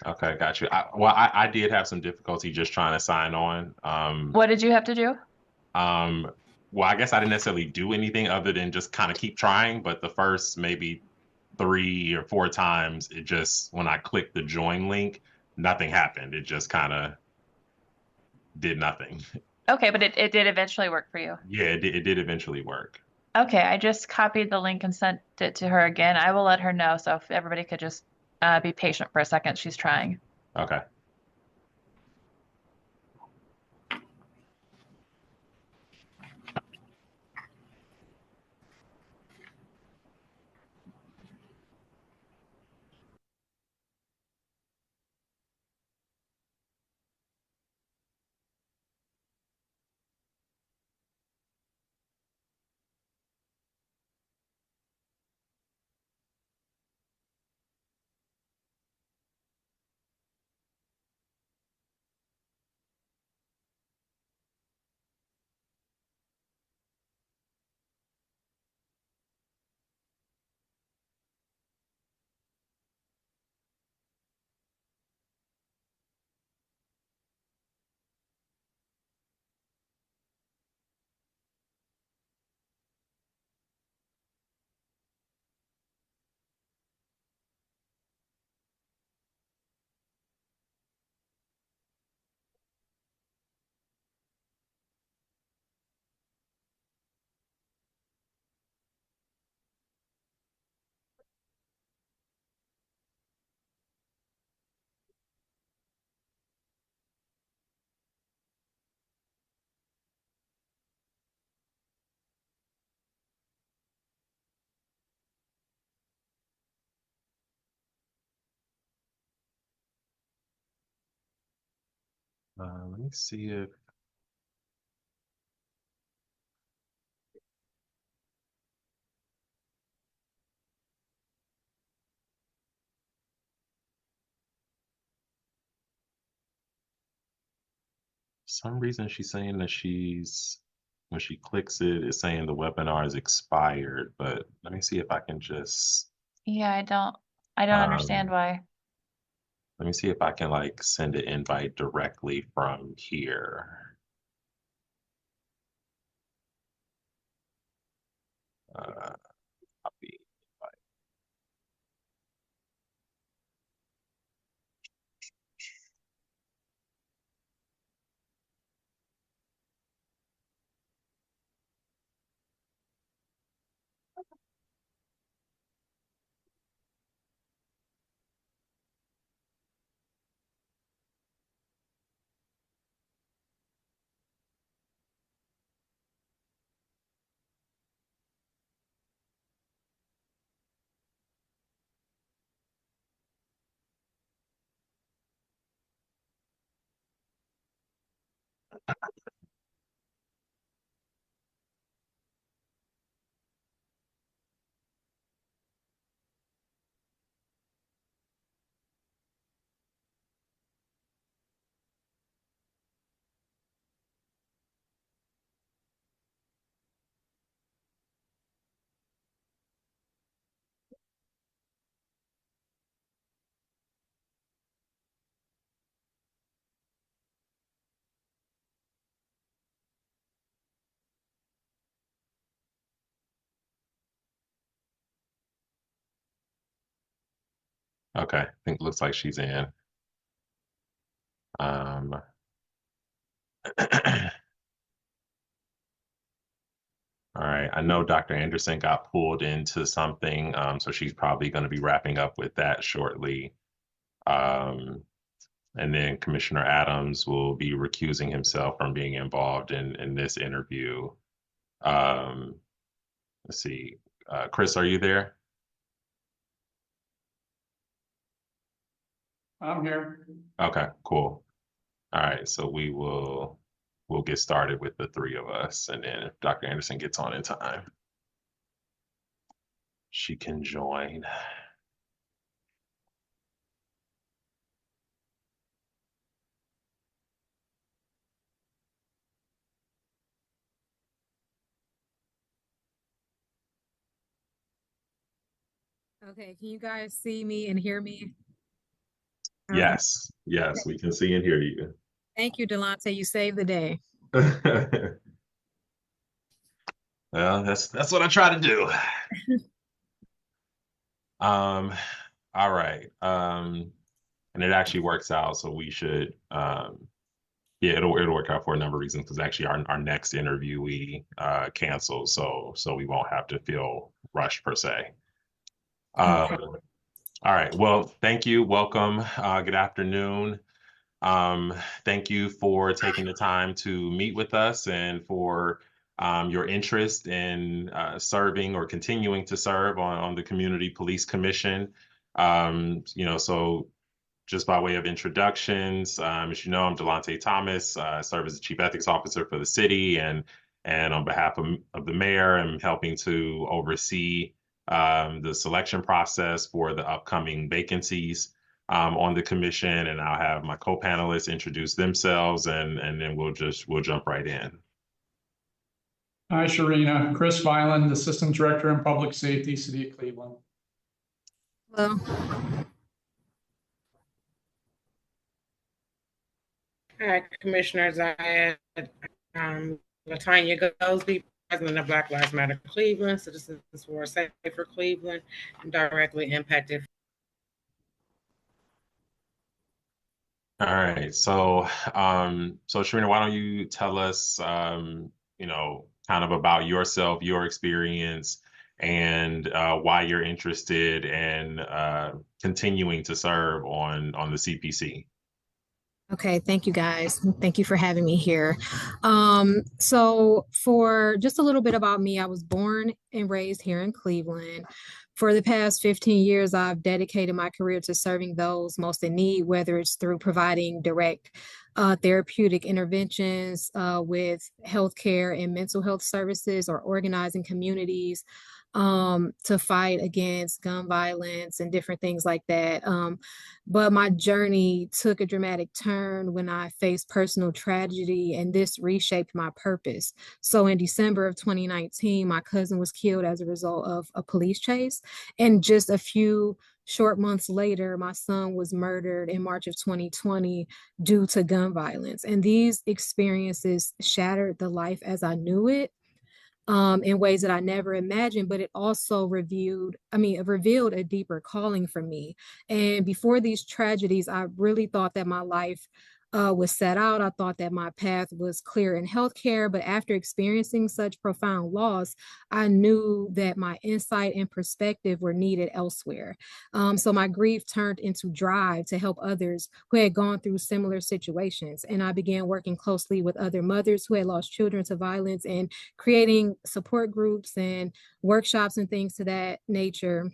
Okay, got you. I did have some difficulty just trying to sign on. What did you have to do? Um, well, I guess I didn't necessarily do anything other than just kind of keep trying, but the first maybe 3 or 4 times, it just when I clicked the join link, nothing happened. It just kind of did nothing. Okay, but it did eventually work for you. Yeah, it did eventually work. Okay, I just copied the link and sent it to her again. I will let her know. So if everybody could just be patient for a second, she's trying. Okay. Let me see if for some reason she's saying that when she clicks it, it's saying the webinar is expired, but let me see if I can just Yeah, I don't understand um why. let me see if I can like send an invite directly from here. Uh, copy. Okay, I think it looks like she's in. Um, all right, I know Dr. Anderson got pulled into something, so she's probably going to be wrapping up with that shortly. Um, and then Commissioner Adams will be recusing himself from being involved in this interview. Um, let's see, Chris, are you there? I'm here. Okay, cool. All right, so we'll get started with the three of us, and then if Dr. Anderson gets on in time, she can join. Okay, can you guys see me and hear me? Yes, yes, we can see and hear you. Thank you, Delonte. You saved the day. Well, that's what I try to do. Um, all right. And it actually works out, so we should yeah, it'll work out for a number of reasons because actually our next interview we canceled, so we won't have to feel rushed per se. Okay. Um, all right. Well, thank you. Welcome. Good afternoon. Um, Thank you for taking the time to meet with us and for your interest in serving or continuing to serve on the Community Police Commission. So just by way of introductions, as you know, I'm Delonte Thomas. I serve as the Chief Ethics Officer for the city, and on behalf of the mayor, I'm helping to oversee the selection process for the upcoming vacancies on the commission. And I'll have my co-panelists introduce themselves, and then we'll jump right in. Hi, Sharena. Chris Violin, Assistant Director in Public Safety, City of Cleveland. Hello. Hi, Commissioner Zayed. Latanya Goldsby, President of Black Lives Matter Cleveland, Citizens for a Safer Cleveland, and directly impacted. All right. So Sharena, why don't you tell us, kind of about yourself, your experience, and why you're interested in continuing to serve on the CPC. Okay, thank you guys. Thank you for having me here. So for just a little bit about me, I was born and raised here in Cleveland. For the past 15 years, I've dedicated my career to serving those most in need, whether it's through providing direct therapeutic interventions with healthcare and mental health services or organizing communities to fight against gun violence and different things like that. But my journey took a dramatic turn when I faced personal tragedy, and this reshaped my purpose. So in December of 2019, my cousin was killed as a result of a police chase. And just a few short months later, my son was murdered in March of 2020 due to gun violence. And these experiences shattered the life as I knew it in ways that I never imagined, but it also it revealed a deeper calling for me. And before these tragedies, I really thought that my life was set out. I thought that my path was clear in healthcare, but after experiencing such profound loss, I knew that my insight and perspective were needed elsewhere. So my grief turned into drive to help others who had gone through similar situations. And I began working closely with other mothers who had lost children to violence and creating support groups and workshops and things to that nature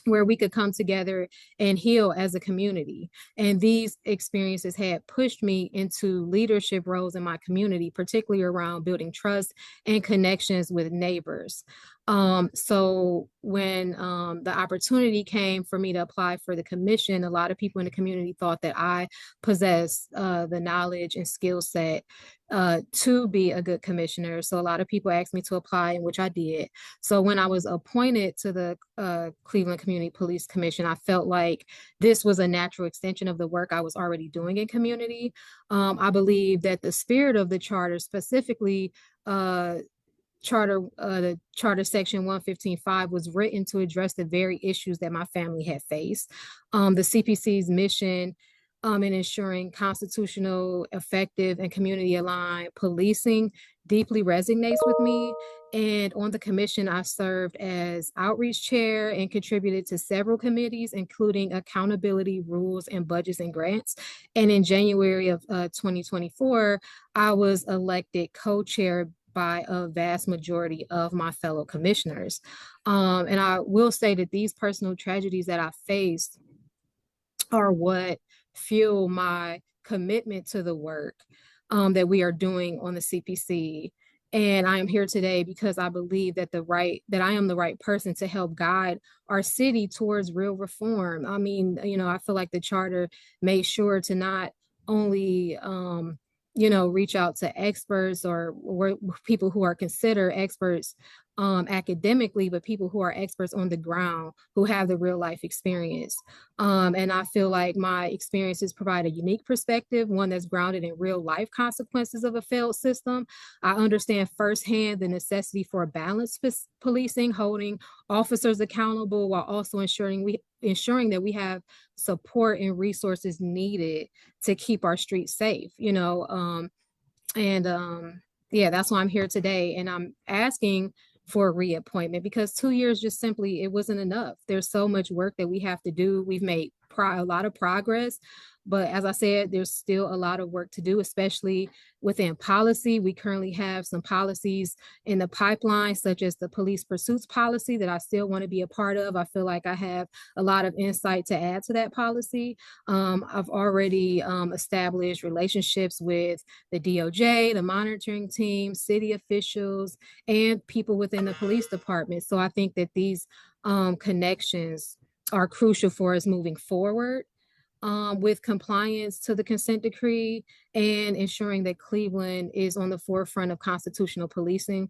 where we could come together and heal as a community. And these experiences had pushed me into leadership roles in my community, particularly around building trust and connections with neighbors. So when the opportunity came for me to apply for the commission, a lot of people in the community thought that I possessed the knowledge and skill set to be a good commissioner. So a lot of people asked me to apply, in which I did. So when I was appointed to the Cleveland Community Police Commission, I felt like this was a natural extension of the work I was already doing in community. I believe that the spirit of the charter, specifically the charter section 115.5 was written to address the very issues that my family had faced. The CPC's mission in ensuring constitutional, effective, and community-aligned policing deeply resonates with me. And on the commission, I served as outreach chair and contributed to several committees, including accountability, rules, and budgets and grants. And in January of 2024, I was elected co-chair by a vast majority of my fellow commissioners. And I will say that these personal tragedies that I faced are what fuel my commitment to the work that we are doing on the CPC. And I am here today because I believe that I am the right person to help guide our city towards real reform. I mean, I feel like the charter made sure to not only reach out to experts or people who are considered experts academically, but people who are experts on the ground who have the real life experience. And I feel like my experiences provide a unique perspective, one that's grounded in real life consequences of a failed system. I understand firsthand the necessity for balanced policing, holding officers accountable while also ensuring that we have support and resources needed to keep our streets safe, yeah, that's why I'm here today. And I'm asking for a reappointment because 2 years just simply, it wasn't enough. There's so much work that we have to do. We've made a lot of progress, but as I said, there's still a lot of work to do, especially within policy. We currently have some policies in the pipeline, such as the police pursuits policy that I still want to be a part of. I feel like I have a lot of insight to add to that policy. I've already established relationships with the DOJ, the monitoring team, city officials, and people within the police department. So I think that these connections are crucial for us moving forward with compliance to the consent decree and ensuring that Cleveland is on the forefront of constitutional policing.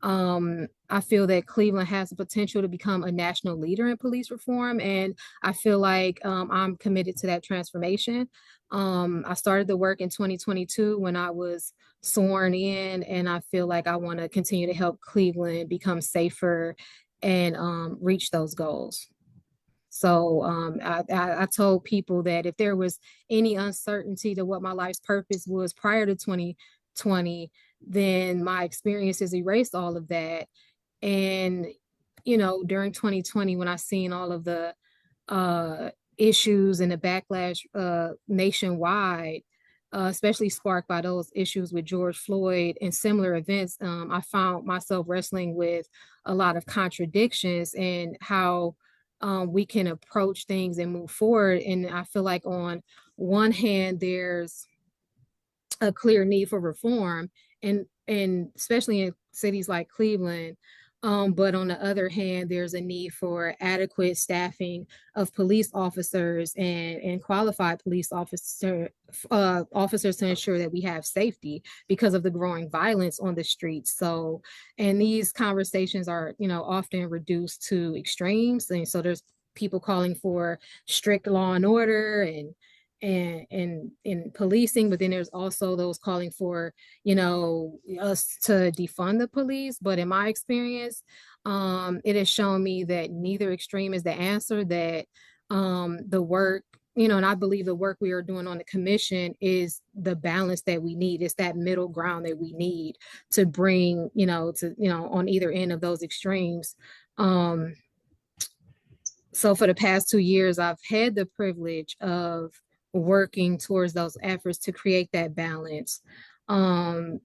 I feel that Cleveland has the potential to become a national leader in police reform, and I feel like I'm committed to that transformation. I started the work in 2022 when I was sworn in, and I feel like I want to continue to help Cleveland become safer and reach those goals. So I told people that if there was any uncertainty to what my life's purpose was prior to 2020, then my experiences erased all of that. And, during 2020, when I seen all of the issues and the backlash nationwide, especially sparked by those issues with George Floyd and similar events, I found myself wrestling with a lot of contradictions and how we can approach things and move forward. And I feel like on one hand, there's a clear need for reform, and especially in cities like Cleveland. But on the other hand, there's a need for adequate staffing of police officers and qualified police officers to ensure that we have safety because of the growing violence on the streets. So, and these conversations are, often reduced to extremes. And so there's people calling for strict law and order and policing, but then there's also those calling for us to defund the police. But in my experience, it has shown me that neither extreme is the answer, that the work, and I believe the work we are doing on the commission is the balance that we need. It's that middle ground that we need to bring, on either end of those extremes. So for the past 2 years, I've had the privilege of working towards those efforts to create that balance, trying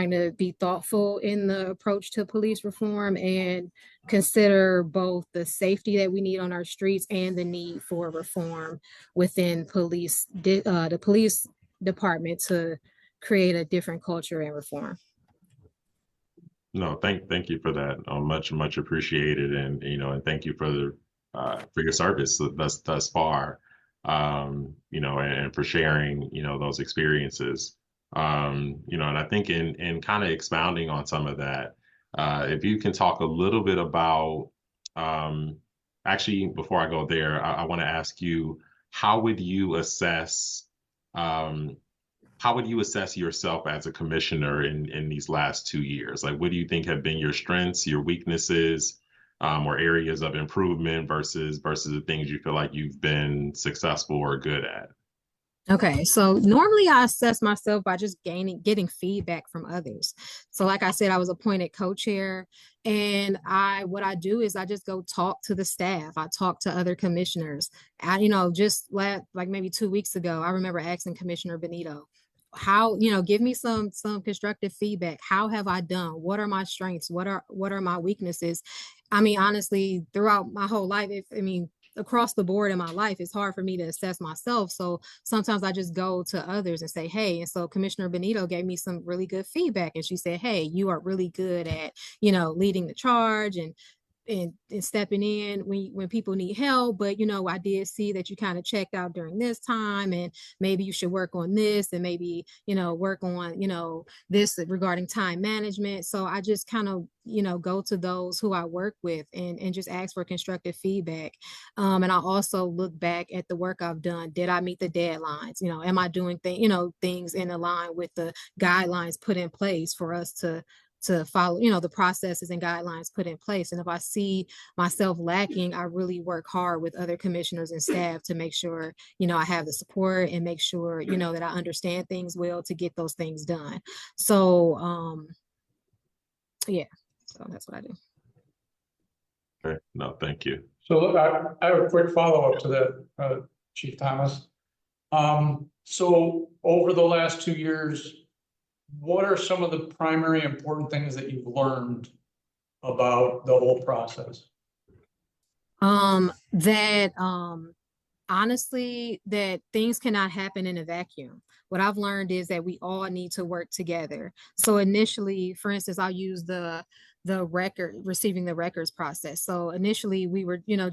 to be thoughtful in the approach to police reform and consider both the safety that we need on our streets and the need for reform within the police department to create a different culture and reform. No, thank you for that. Much appreciated, and thank you for your service thus far. And for sharing, those experiences. And I think in kind of expounding on some of that, if you can talk a little bit about, actually, before I go there, I want to ask you, how would you assess yourself as a commissioner in these last 2 years? Like, what do you think have been your strengths, your weaknesses, or areas of improvement versus the things you feel like you've been successful or good at? Okay, so normally I assess myself by just getting feedback from others. So like I said, I was appointed co-chair, and what I do is I just go talk to the staff. I talk to other commissioners. Just like maybe 2 weeks ago, I remember asking Commissioner Benito, how, give me some constructive feedback. How have I done? What are my strengths? What are my weaknesses? I mean, honestly, throughout my whole life, across the board in my life, it's hard for me to assess myself. So sometimes I just go to others and say, hey, and so Commissioner Benito gave me some really good feedback. And she said, hey, you are really good at, leading the charge and and stepping in when people need help. But, you know, I did see that you kind of checked out during this time, and maybe you should work on this, and maybe, you know, work on, you know, this regarding time management. So I just kind of, you know, go to those who I work with and just ask for constructive feedback. And I also look back at the work I've done. Did I meet the deadlines? You know, am I doing things in line with the guidelines put in place for us to follow, you know, the processes and guidelines put in place. And if I see myself lacking, I really work hard with other commissioners and staff to make sure, you know, I have the support and make sure, you know, that I understand things well to get those things done. So, yeah, so that's what I do. Okay, no, thank you. So look, I have a quick follow-up to that, Chief Thomas. So over the last 2 years, what are some of the primary important things that you've learned about the whole process? That honestly, that things cannot happen in a vacuum. What I've learned is that we all need to work together. So initially, for instance, I'll use the receiving the records process. So initially we were, you know,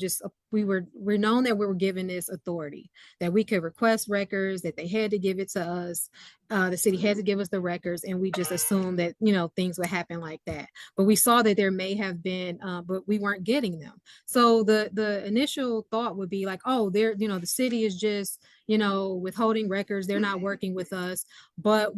we're known that we were given this authority that we could request records, that they had to give it to us. The city had to give us the records, and we just assumed that, you know, things would happen like that. But we saw that there may have been, but we weren't getting them. So the initial thought would be like, oh, you know, the city is just, you know, withholding records. They're not working with us. But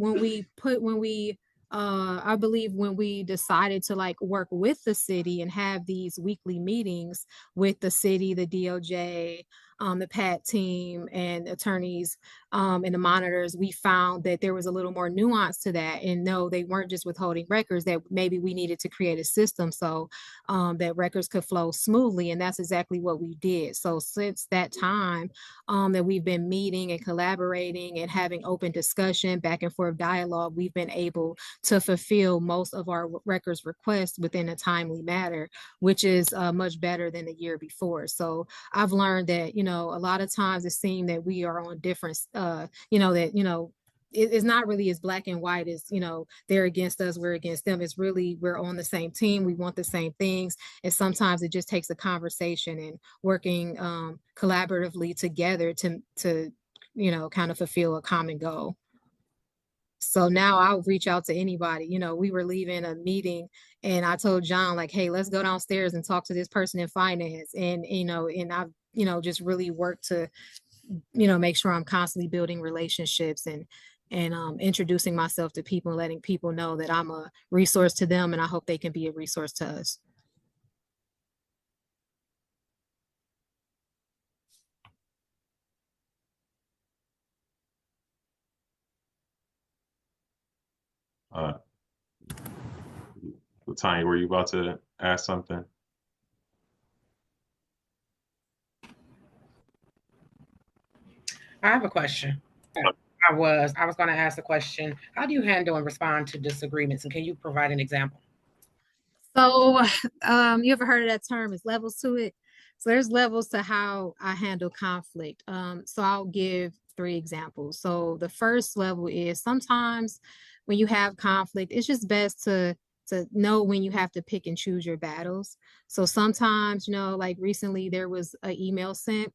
I believe when we decided to like work with the city and have these weekly meetings with the city, the DOJ, the PAT team and attorneys, and the monitors, we found that there was a little more nuance to that. And no, they weren't just withholding records, that maybe we needed to create a system so that records could flow smoothly. And that's exactly what we did. So since that time, that we've been meeting and collaborating and having open discussion, back and forth dialogue, we've been able to fulfill most of our records requests within a timely manner, which is much better than the year before. So I've learned that, you know, a lot of times it seems that we are on different, you know, that, you know, it's not really as black and white as, you know, they're against us, we're against them. It's really, we're on the same team. We want the same things. And sometimes it just takes a conversation and working collaboratively together to, you know, kind of fulfill a common goal. So now I'll reach out to anybody. You know, we were leaving a meeting and I told John, like, hey, let's go downstairs and talk to this person in finance. And, you know, and I've, you know, just really worked to, you know, make sure I'm constantly building relationships and introducing myself to people and letting people know that I'm a resource to them, and I hope they can be a resource to us. Tanya, were you about to ask something? I have a question. I was going to ask a question. How do you handle and respond to disagreements? And can you provide an example? So, you ever heard of that term? Is levels to it? So there's levels to how I handle conflict. So I'll give 3 examples. So the first level is sometimes when you have conflict, it's just best to know when you have to pick and choose your battles. So sometimes, you know, like recently there was an email sent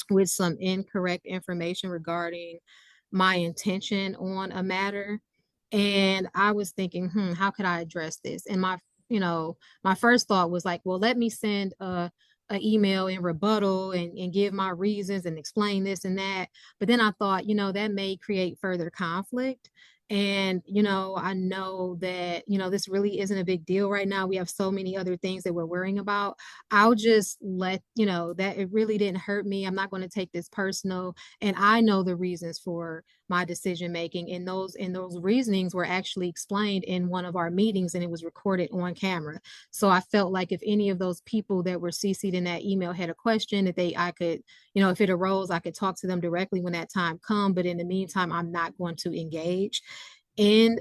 with some incorrect information regarding my intention on a matter. And I was thinking, how could I address this? And my first thought was like, well, let me send an email in rebuttal and give my reasons and explain this and that. But then I thought, you know, that may create further conflict. And, you know, I know that, you know, this really isn't a big deal right now. We have so many other things that we're worrying about. I'll just let, you know, that it really didn't hurt me. I'm not going to take this personal. And I know the reasons for my decision making. And those reasonings were actually explained in one of our meetings, and it was recorded on camera. So I felt like if any of those people that were CC'd in that email had a question, that I could, you know, if it arose, I could talk to them directly when that time come. But in the meantime, I'm not going to engage in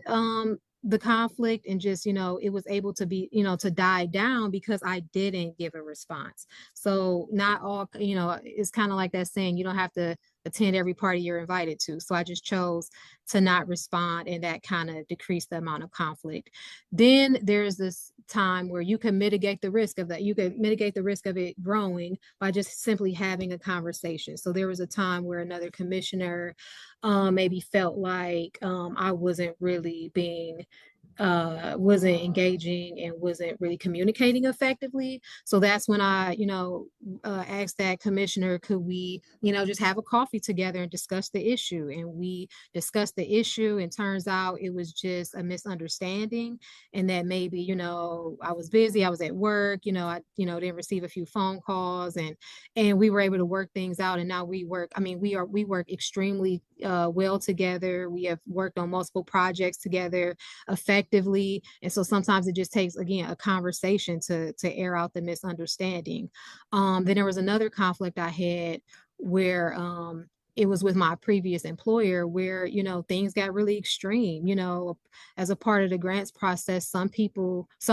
the conflict, and just, you know, it was able to be, you know, to die down because I didn't give a response. So not all, you know, it's kind of like that saying, you don't have to attend every party you're invited to. So I just chose to not respond, and that kind of decreased the amount of conflict. Then there's this time where you can mitigate the risk of that. You can mitigate the risk of it growing by just simply having a conversation. So there was a time where another commissioner maybe felt like I wasn't really wasn't engaging and wasn't really communicating effectively. So that's when I, asked that commissioner, could we, just have a coffee together and discuss the issue? And we discussed the issue, and turns out it was just a misunderstanding, and that maybe, I was busy, I was at work, I, didn't receive a few phone calls, and we were able to work things out. And now we work extremely well together. We have worked on multiple projects together effectively. And so sometimes it just takes, again, a conversation to air out the misunderstanding. Then there was another conflict I had where it was with my previous employer, where, things got really extreme. As a part of the grants process, some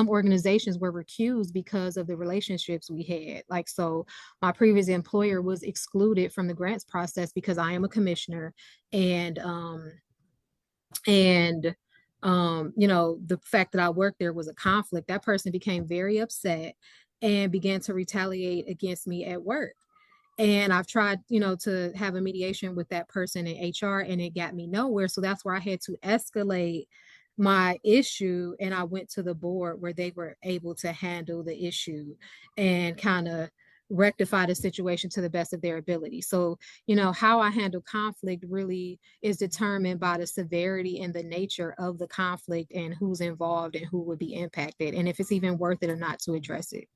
organizations were recused because of the relationships we had. Like, so my previous employer was excluded from the grants process because I am a commissioner, and the fact that I worked there was a conflict. That person became very upset and began to retaliate against me at work. And I've tried, to have a mediation with that person in HR, and it got me nowhere. So that's where I had to escalate my issue. And I went to the board, where they were able to handle the issue and kind of rectify the situation to the best of their ability. So, how I handle conflict really is determined by the severity and the nature of the conflict, and who's involved and who would be impacted, and if it's even worth it or not to address it.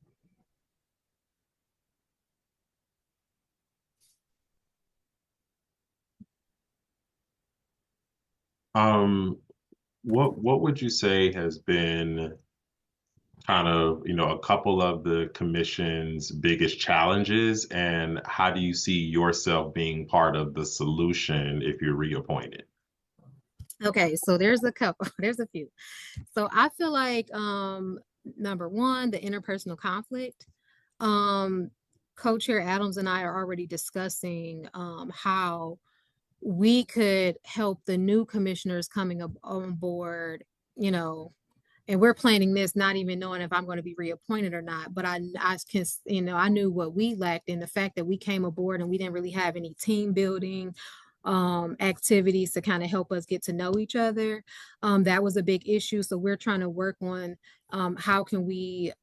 What would you say has been kind of, a couple of the commission's biggest challenges, and how do you see yourself being part of the solution if you're reappointed? Okay, so there's a couple, there's a few. So I feel like number one, the interpersonal conflict. Co-chair Adams and I are already discussing how we could help the new commissioners coming up on board, and we're planning this not even knowing if I'm going to be reappointed or not. But I can, I knew what we lacked in the fact that we came aboard and we didn't really have any team building activities to kind of help us get to know each other. That was a big issue. So we're trying to work on how can we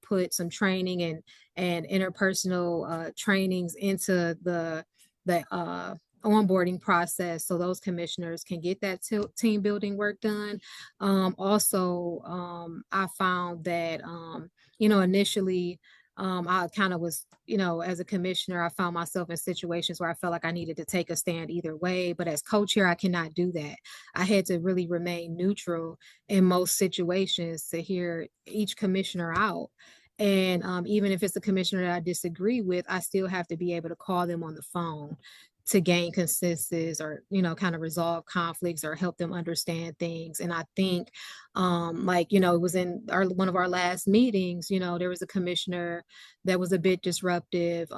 put some training and interpersonal trainings into the onboarding process, so those commissioners can get that team building work done. Also, I found that, initially, I kind of was, as a commissioner, I found myself in situations where I felt like I needed to take a stand either way. But as co-chair, I cannot do that. I had to really remain neutral in most situations to hear each commissioner out. And even if it's a commissioner that I disagree with, I still have to be able to call them on the phone to gain consensus, or, kind of resolve conflicts or help them understand things. And I think, it was in one of our last meetings, there was a commissioner that was a bit disruptive.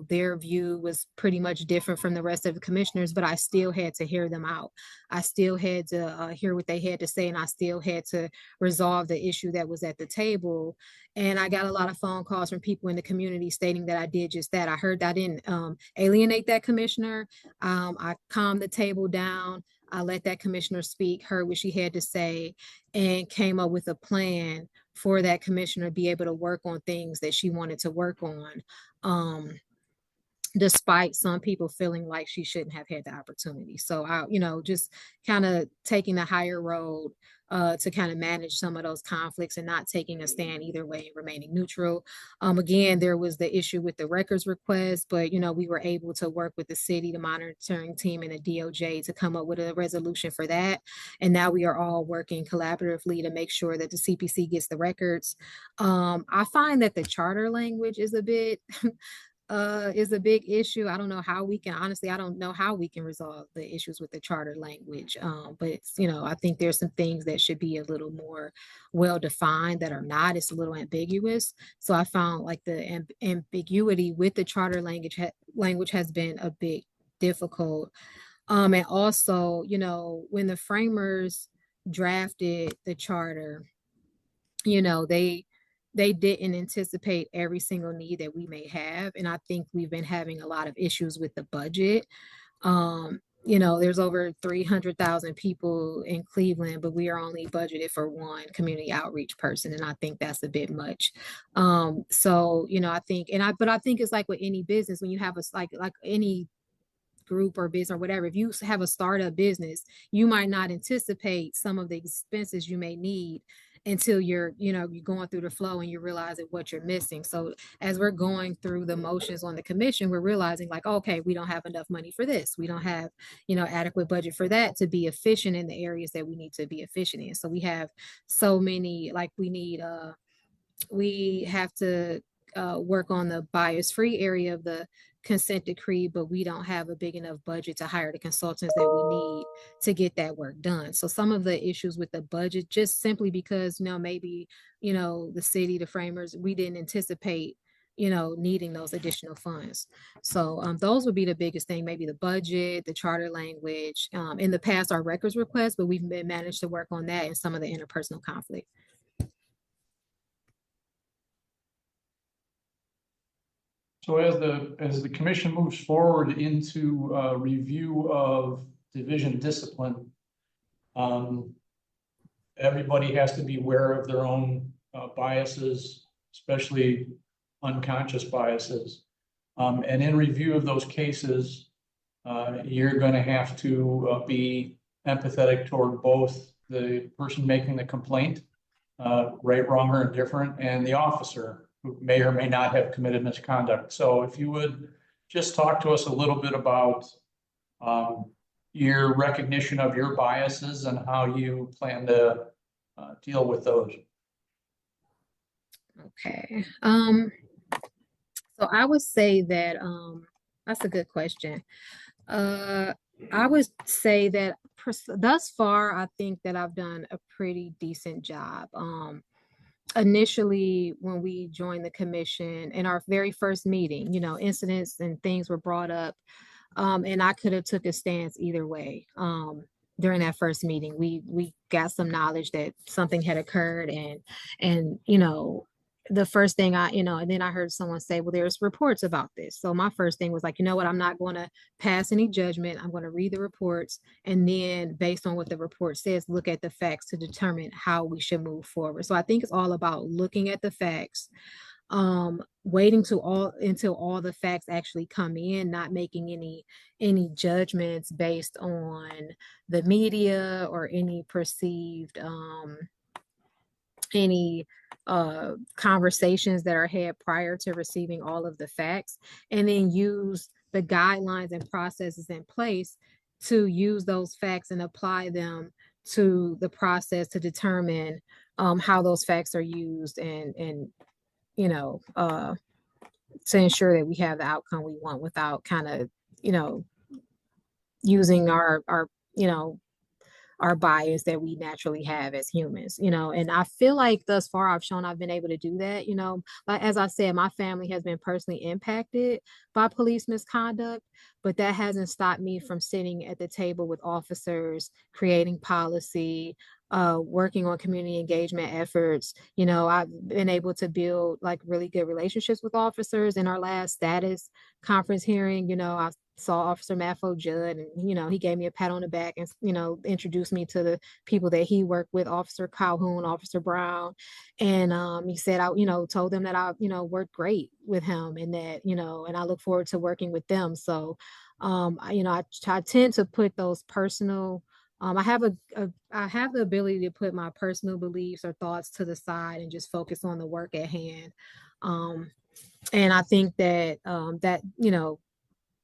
Their view was pretty much different from the rest of the commissioners, but I still had to hear them out. I still had to hear what they had to say, and I still had to resolve the issue that was at the table. And I got a lot of phone calls from people in the community stating that I did just that. I heard that I didn't alienate that commissioner. I calmed the table down. I let that commissioner speak, heard what she had to say, and came up with a plan for that commissioner to be able to work on things that she wanted to work on. Despite some people feeling like she shouldn't have had the opportunity. So I, just kind of taking the higher road to kind of manage some of those conflicts and not taking a stand either way, remaining neutral. Again, there was the issue with the records request, but, we were able to work with the city, the monitoring team, and the DOJ to come up with a resolution for that. And now we are all working collaboratively to make sure that the CPC gets the records. I find that the charter language is a bit is a big issue. I don't know how we can, honestly, I don't know how we can resolve the issues with the charter language. But it's, I think there's some things that should be a little more well-defined that are not. It's a little ambiguous. So I found like the ambiguity with the charter language language has been a bit difficult. And also, when the framers drafted the charter, they didn't anticipate every single need that we may have. And I think we've been having a lot of issues with the budget. There's over 300,000 people in Cleveland, but we are only budgeted for one community outreach person. And I think that's a bit much. I think, but I think it's like with any business, when you have like any group or business or whatever, if you have a startup business, you might not anticipate some of the expenses you may need until you're going through the flow and you realize what you're missing. So as we're going through the motions on the commission, we're realizing like, okay, we don't have enough money for this. We don't have, adequate budget for that to be efficient in the areas that we need to be efficient in. So we have so many, like we have to work on the bias-free area of the consent decree, but we don't have a big enough budget to hire the consultants that we need to get that work done. So some of the issues with the budget, just simply because, maybe, the city, the framers, we didn't anticipate, needing those additional funds. So those would be the biggest thing, maybe the budget, the charter language. In the past, our records requests, but we've managed to work on that and some of the interpersonal conflict. So as the commission moves forward into review of division discipline, everybody has to be aware of their own biases, especially unconscious biases. And in review of those cases, you're going to have to be empathetic toward both the person making the complaint, right, wrong, or indifferent, and the officer, who may or may not have committed misconduct. So if you would just talk to us a little bit about your recognition of your biases and how you plan to deal with those. Okay. So I would say that that's a good question. I would say that thus far, I think that I've done a pretty decent job. Initially, when we joined the commission in our very first meeting, incidents and things were brought up, and I could have took a stance either way. During that first meeting, we got some knowledge that something had occurred, and the first thing and then I heard someone say, well, there's reports about this. So my first thing was like, you know what, I'm not going to pass any judgment. I'm going to read the reports. And then based on what the report says, look at the facts to determine how we should move forward. So I think it's all about looking at the facts, waiting until all the facts actually come in, not making any judgments based on the media or any perceived, any conversations that are had prior to receiving all of the facts, and then use the guidelines and processes in place to use those facts and apply them to the process to determine how those facts are used and to ensure that we have the outcome we want without kind of using our bias that we naturally have as humans, and I feel like thus far I've been able to do that. Like, as I said, my family has been personally impacted by police misconduct, but that hasn't stopped me from sitting at the table with officers, creating policy, working on community engagement efforts. I've been able to build like really good relationships with officers. In our last status conference hearing, I saw Officer Maffo Judd, and he gave me a pat on the back and introduced me to the people that he worked with, Officer Calhoun, Officer Brown, and he said I told them that I worked great with him, and that and I look forward to working with them. So I tend to put those personal I have the ability to put my personal beliefs or thoughts to the side and just focus on the work at hand. And I think that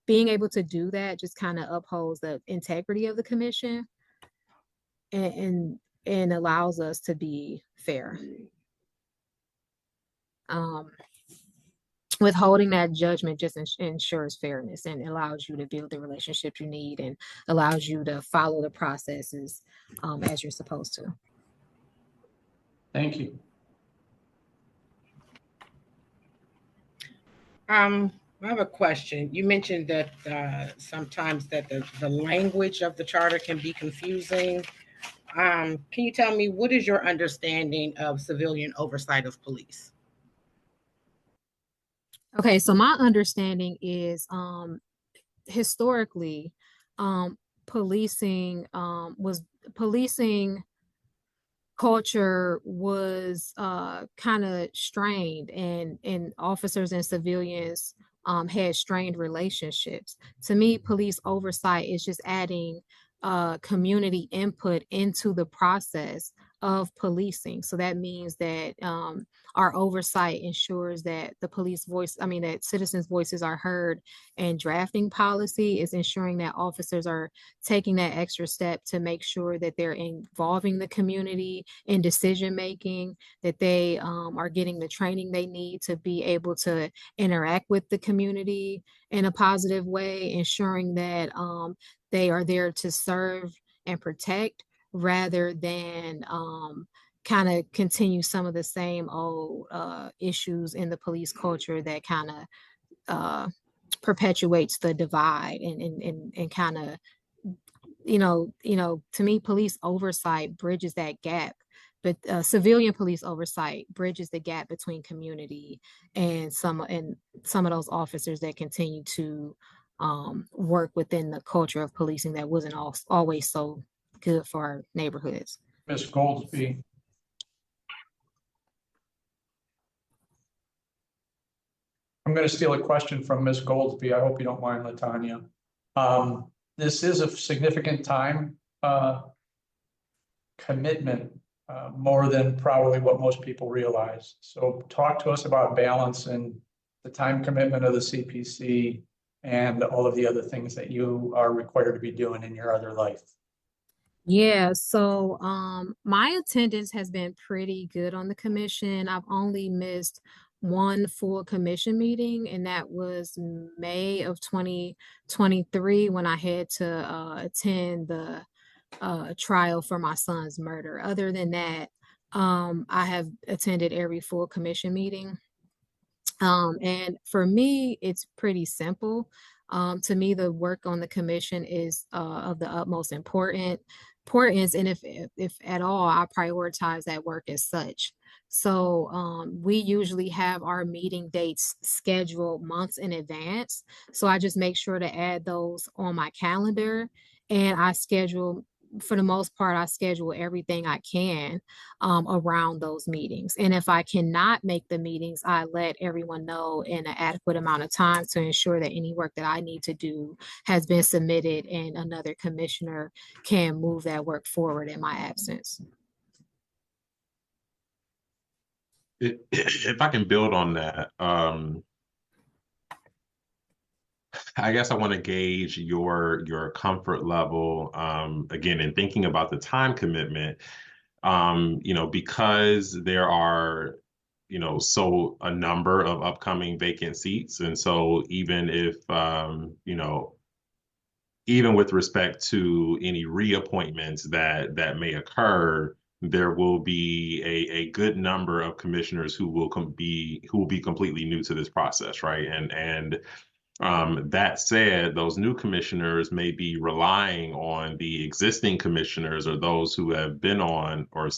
being able to do that just kind of upholds the integrity of the commission and allows us to be fair. Withholding that judgment just ensures fairness and allows you to build the relationships you need and allows you to follow the processes as you're supposed to. Thank you. I have a question. You mentioned that sometimes that the language of the charter can be confusing. Can you tell me what is your understanding of civilian oversight of police? Okay, so my understanding is historically um policing was policing culture was kind of strained, and officers and civilians had strained relationships. To me, police oversight is just adding community input into the process of policing. So that means that our oversight ensures that the police voice, I mean, that citizens' voices are heard, and drafting policy is ensuring that officers are taking that extra step to make sure that they're involving the community in decision making, that they are getting the training they need to be able to interact with the community in a positive way, ensuring that they are there to serve and protect rather than kind of continue some of the same old issues in the police culture that kind of perpetuates the divide and kind of to me, police oversight bridges that gap, but civilian police oversight bridges the gap between community and some of those officers that continue to work within the culture of policing that wasn't always so good for our neighborhoods. Ms. Goldsby. I'm going to steal a question from Ms. Goldsby. I hope you don't mind, Latanya. This is a significant time commitment, more than probably what most people realize. So talk to us about balance and the time commitment of the CPC and all of the other things that you are required to be doing in your other life. Yeah, so my attendance has been pretty good on the commission. I've only missed one full commission meeting, and that was May of 2023 when I had to attend the trial for my son's murder. Other than that, I have attended every full commission meeting. And for me, it's pretty simple. To me, the work on the commission is of the utmost importance, and if at all, I prioritize that work as such. So we usually have our meeting dates scheduled months in advance. So I just make sure to add those on my calendar, and for the most part, I schedule everything I can around those meetings. And if I cannot make the meetings, I let everyone know in an adequate amount of time to ensure that any work that I need to do has been submitted and another commissioner can move that work forward in my absence. If I can build on that, I guess I want to gauge your comfort level, again, in thinking about the time commitment, because there are, so a number of upcoming vacant seats. And so even if, even with respect to any reappointments that may occur, there will be a good number of commissioners who will be completely new to this process, right? And that said, those new commissioners may be relying on the existing commissioners or those who have been on or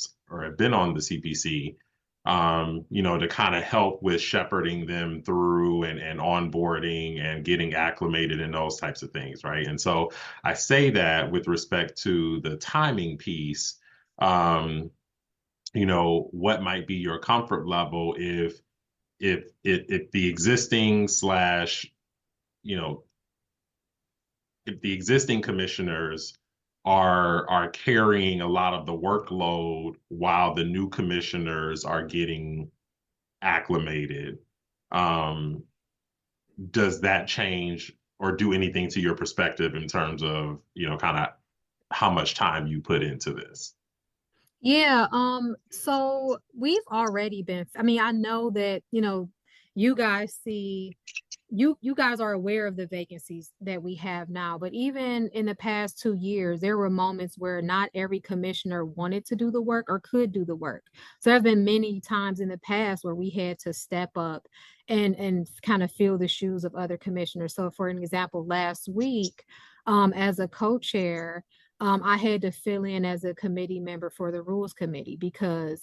have been on the CPC, to kind of help with shepherding them through and onboarding and getting acclimated and those types of things, right? And so I say that with respect to the timing piece, what might be your comfort level if the existing if the existing commissioners are carrying a lot of the workload while the new commissioners are getting acclimated, does that change or do anything to your perspective in terms of, kind of how much time you put into this? Yeah, so we've already been, I mean, I know that, you guys see you guys are aware of the vacancies that we have now, but even in the past 2 years, there were moments where not every commissioner wanted to do the work or could do the work. So there have been many times in the past where we had to step up and kind of fill the shoes of other commissioners. So for an example, last week, as a co-chair, I had to fill in as a committee member for the rules committee because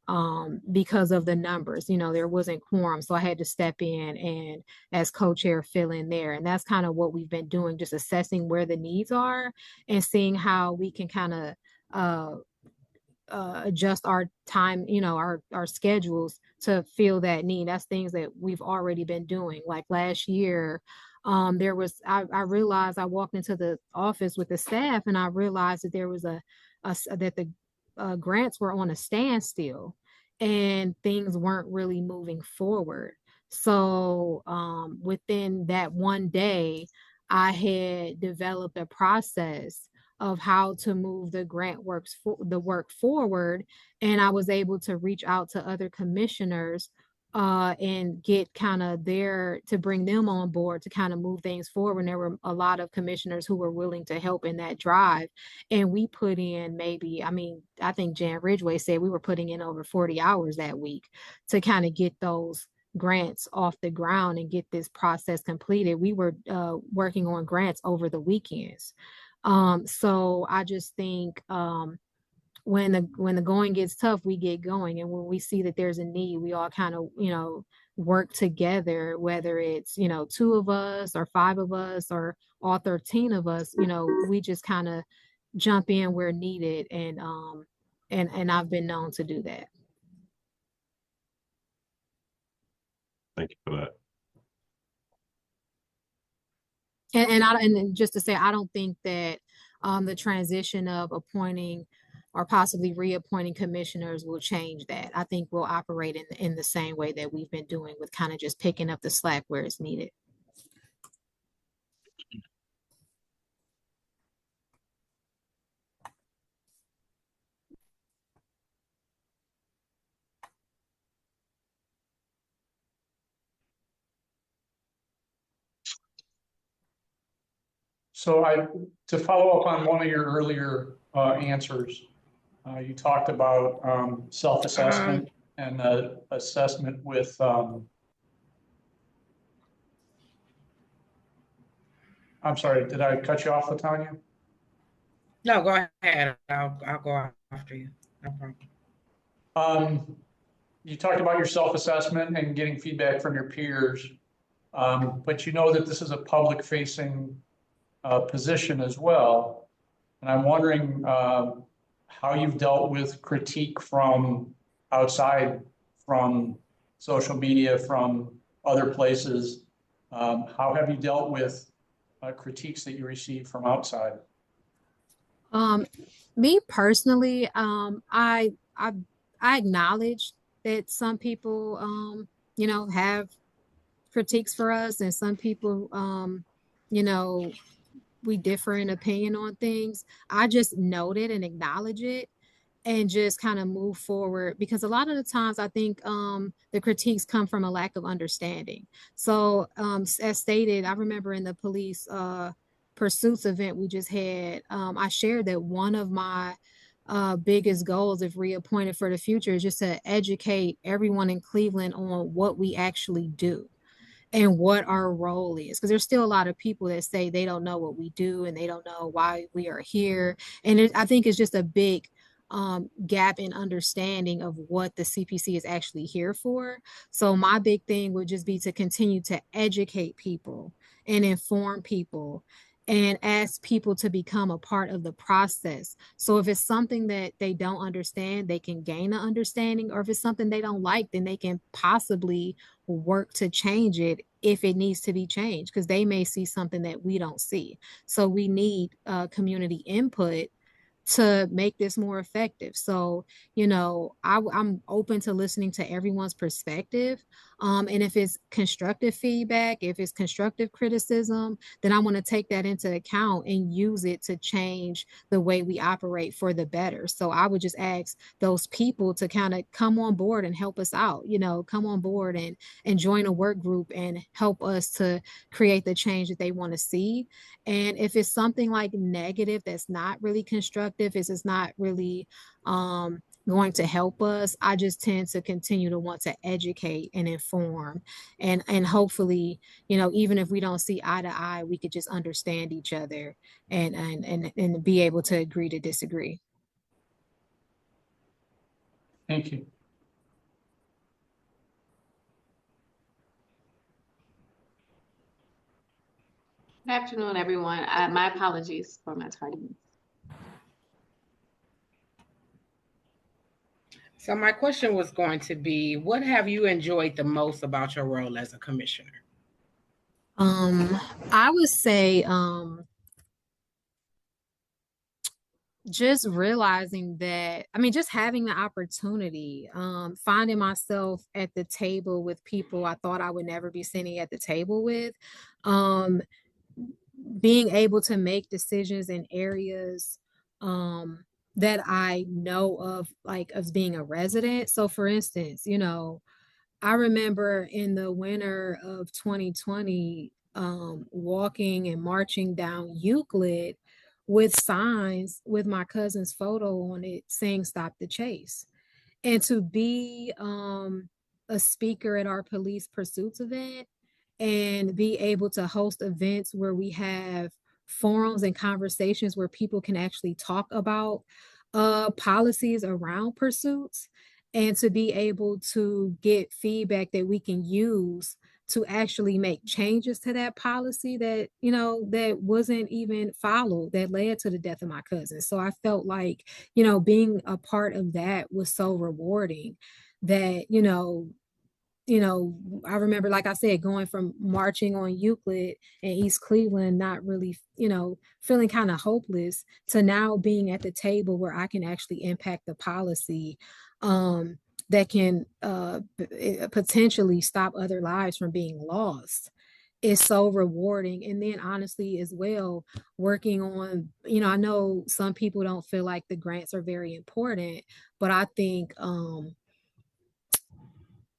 of the numbers, there wasn't quorum. So I had to step in and as co-chair fill in there. And that's kind of what we've been doing, just assessing where the needs are and seeing how we can kind of uh, adjust our time, our schedules to fill that need. That's things that we've already been doing. Like last year, I realized I walked into the office with the staff and I realized that there was that the grants were on a standstill and things weren't really moving forward. So within that one day, I had developed a process of how to move the the work forward, and I was able to reach out to other commissioners and get kind of to bring them on board to kind of move things forward. And there were a lot of commissioners who were willing to help in that drive. And we put in I think Jan Ridgway said we were putting in over 40 hours that week to kind of get those grants off the ground and get this process completed. We were working on grants over the weekends. So I just think when the going gets tough, we get going. And when we see that there's a need, we all kind of, work together, whether it's, two of us or five of us or all 13 of us, we just kind of jump in where needed. And I've been known to do that. Thank you for that. And just to say, I don't think that the transition of appointing or possibly reappointing commissioners will change that. I think we'll operate in the same way that we've been doing, with kind of just picking up the slack where it's needed. So to follow up on one of your earlier answers, you talked about self-assessment and assessment with I'm sorry, did I cut you off, Latanya? No, go ahead. I'll go after you. No problem. You talked about your self-assessment and getting feedback from your peers, but you know that this is a public-facing position as well. And I'm wondering how you've dealt with critique from outside, from social media, from other places. How have you dealt with critiques that you receive from outside? Me personally, I acknowledge that some people, have critiques for us, and some people, we differ in opinion on things. I just note it and acknowledge it and just kind of move forward, because a lot of the times I think the critiques come from a lack of understanding. So as stated, I remember in the police pursuits event we just had, I shared that one of my biggest goals, if reappointed for the future, is just to educate everyone in Cleveland on what we actually do and what our role is, because there's still a lot of people that say they don't know what we do and they don't know why we are here. And I think it's just a big gap in understanding of what the CPC is actually here for. So my big thing would just be to continue to educate people and inform people and ask people to become a part of the process. So if it's something that they don't understand, they can gain an understanding, or if it's something they don't like, then they can possibly work to change it if it needs to be changed, because they may see something that we don't see. So we need community input to make this more effective. So, I'm open to listening to everyone's perspective. And if it's constructive feedback, if it's constructive criticism, then I want to take that into account and use it to change the way we operate for the better. So I would just ask those people to kind of come on board and help us out, come on board and join a work group and help us to create the change that they want to see. And if it's something like negative that's not really constructive, it's not really going to help us, I just tend to continue to want to educate and inform, and hopefully, even if we don't see eye to eye, we could just understand each other and be able to agree to disagree. Thank you. Good afternoon, everyone. My apologies for my tardiness. So my question was going to be, what have you enjoyed the most about your role as a commissioner? I would say just realizing that, just having the opportunity, finding myself at the table with people I thought I would never be sitting at the table with, being able to make decisions in areas that I know of, like as being a resident. So for instance, I remember in the winter of 2020, walking and marching down Euclid with signs with my cousin's photo on it saying "Stop the Chase." And to be a speaker at our police pursuits event and be able to host events where we have forums and conversations where people can actually talk about policies around pursuits, and to be able to get feedback that we can use to actually make changes to that policy that that wasn't even followed, that led to the death of my cousin. So I felt like being a part of that was so rewarding that I remember, like I said, going from marching on Euclid and East Cleveland, not really, feeling kind of hopeless, to now being at the table where I can actually impact the policy that can potentially stop other lives from being lost. Is so rewarding. And then honestly as well, working on, I know some people don't feel like the grants are very important, but I think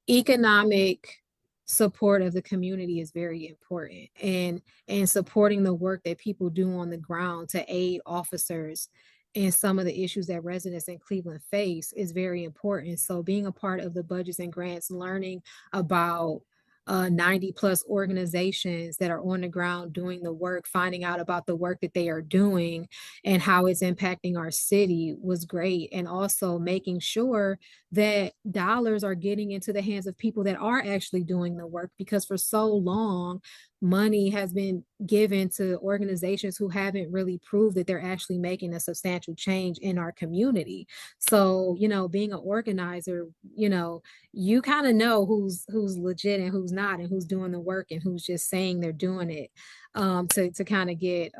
economic support of the community is very important, and supporting the work that people do on the ground to aid officers in some of the issues that residents in Cleveland face is very important. So being a part of the budgets and grants, learning about 90 plus organizations that are on the ground doing the work, finding out about the work that they are doing and how it's impacting our city was great. And also making sure that dollars are getting into the hands of people that are actually doing the work, because for so long, money has been given to organizations who haven't really proved that they're actually making a substantial change in our community. So, being an organizer, you kind of know who's legit and who's not, and who's doing the work and who's just saying they're doing it to kind of get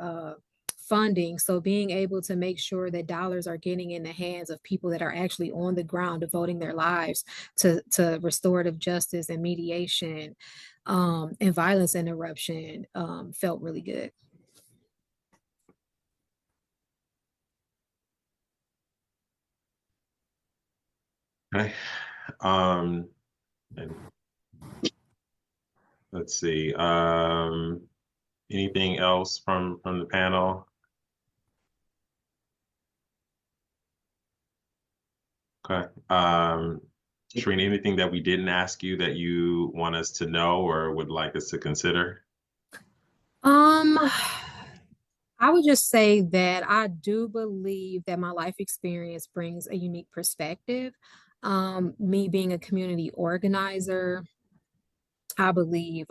funding. So being able to make sure that dollars are getting in the hands of people that are actually on the ground devoting their lives to restorative justice and mediation and violence interruption felt really good. Okay. And let's see. Anything else from the panel? Okay. Sharena, anything that we didn't ask you that you want us to know or would like us to consider? I would just say that I do believe that my life experience brings a unique perspective. Me being a community organizer, I believe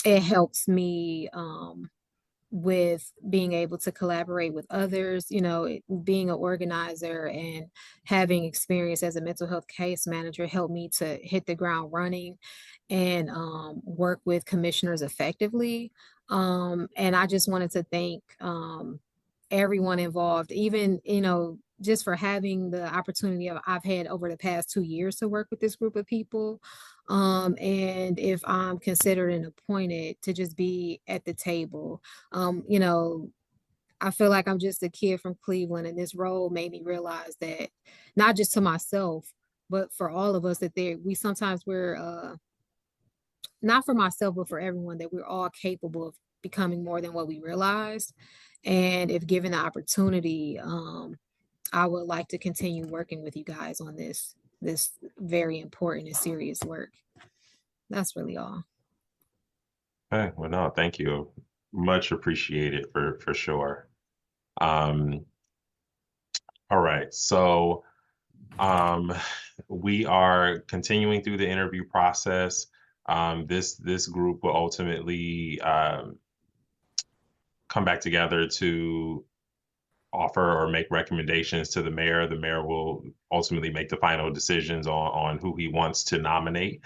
it helps me with being able to collaborate with others, being an organizer and having experience as a mental health case manager helped me to hit the ground running and work with commissioners effectively. And I just wanted to thank everyone involved, even, just for having the opportunity I've had over the past 2 years to work with this group of people. And if I'm considered and appointed to just be at the table, you know, I feel like I'm just a kid from Cleveland, and this role made me realize that not just to myself, but for all of us, that we're not for myself, but for everyone, that we're all capable of becoming more than what we realize. And if given the opportunity, I would like to continue working with you guys on this very important and serious work. That's really all. Okay, well, no, thank you. Much appreciated for sure. Um, all right, so um, we are continuing through the interview process. This group will ultimately come back together to offer or make recommendations to the mayor. The mayor will ultimately make the final decisions on who he wants to nominate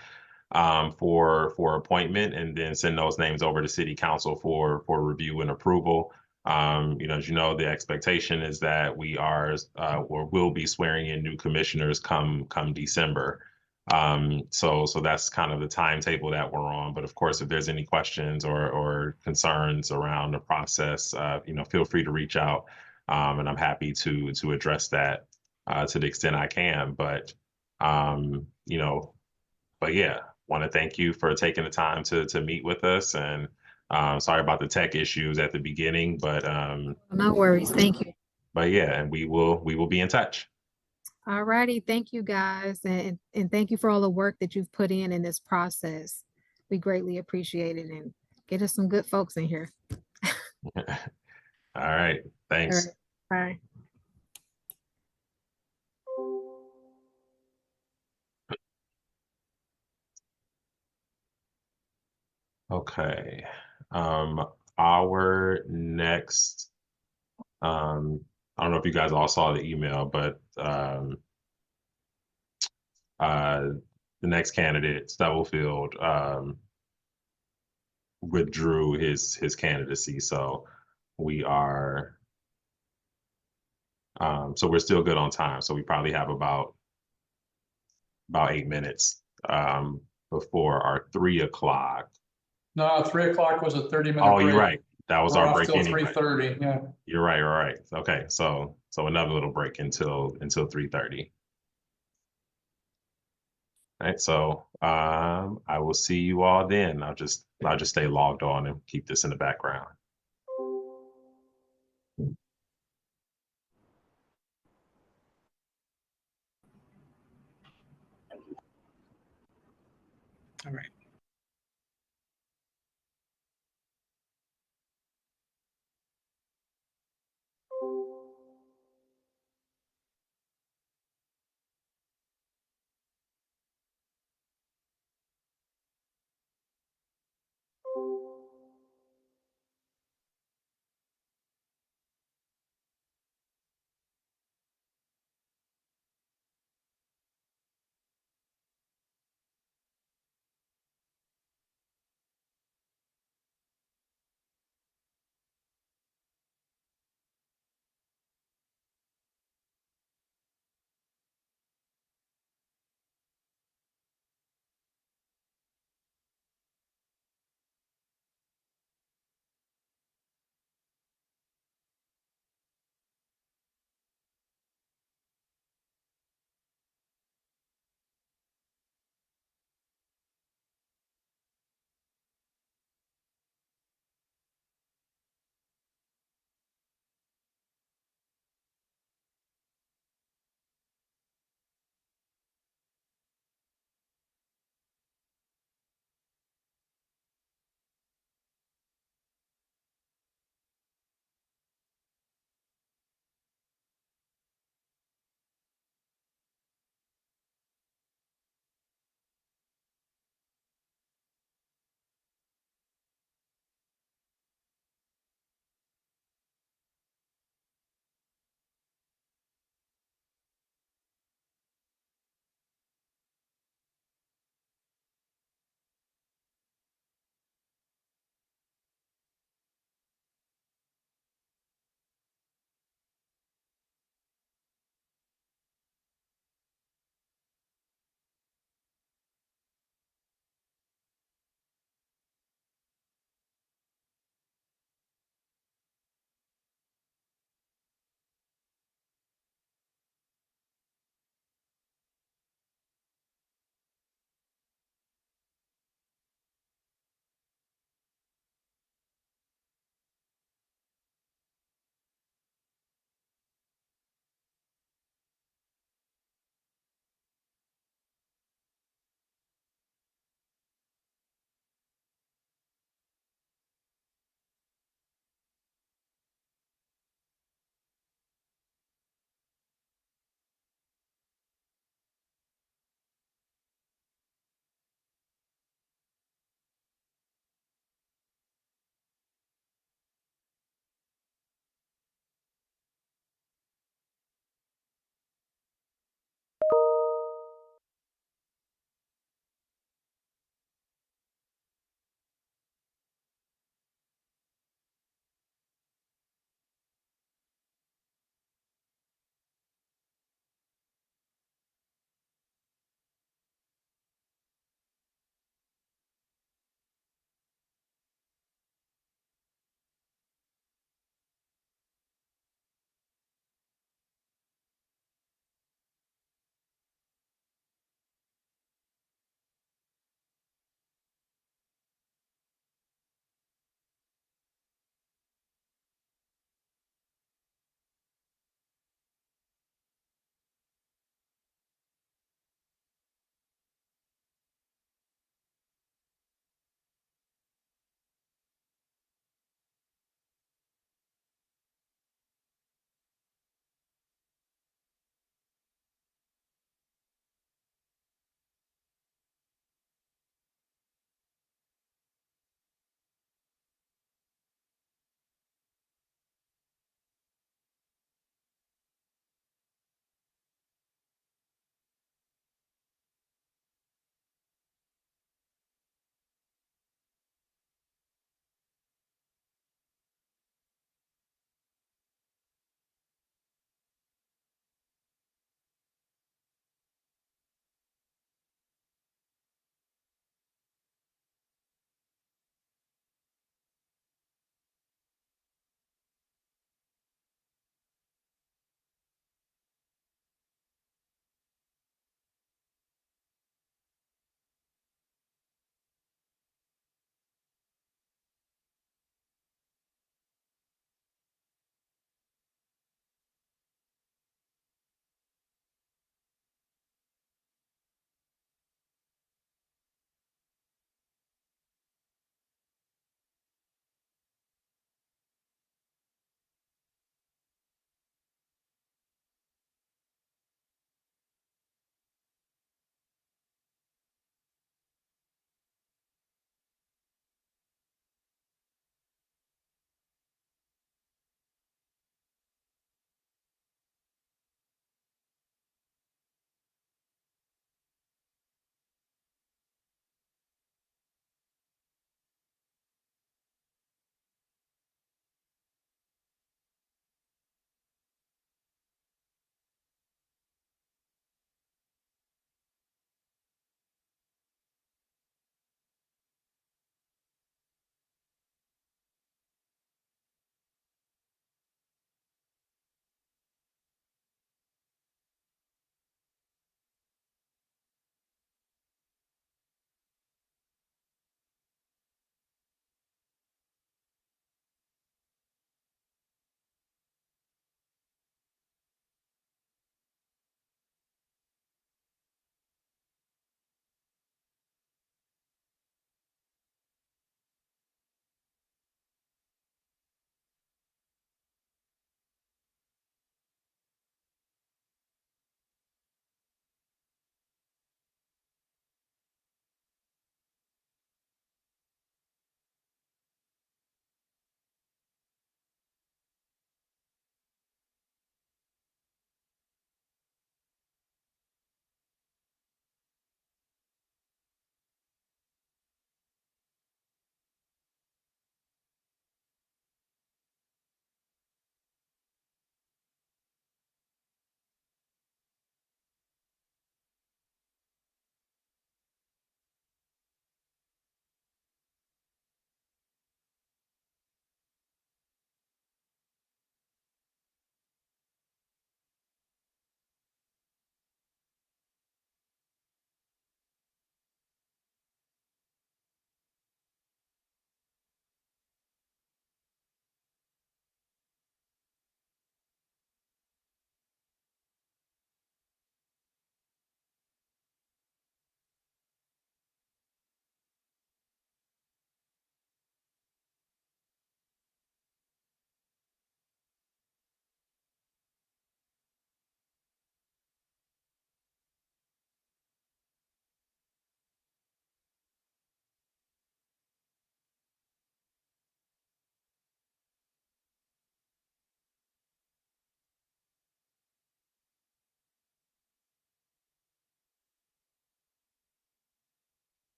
for appointment, and then send those names over to city council for review and approval. As you know, the expectation is that we are or will be swearing in new commissioners come December. So that's kind of the timetable that we're on. But of course, if there's any questions or concerns around the process, feel free to reach out, and I'm happy to address that to the extent I can. Um, you know, but yeah, want to thank you for taking the time to meet with us. And sorry about the tech issues at the beginning, No worries. Thank you. yeah, and we will be in touch. All righty. Thank you guys. And thank you for all the work that you've put in this process. We greatly appreciate it, and get us some good folks in here. All right. All Thanks. right. Bye. Okay. Our next, I don't know if you guys all saw the email, but the next candidate, Stubblefield, withdrew his candidacy. So we are, so we're still good on time. So we probably have about 8 minutes before our 3 o'clock. No, 3 o'clock was a 30-minute Oh, break. you're right. That was We're our off break till anyway. 3:30, yeah. You're right. You're right. Okay. So another little break until 3:30. All right. So I will see you all then. I'll just stay logged on and keep this in the background. All right.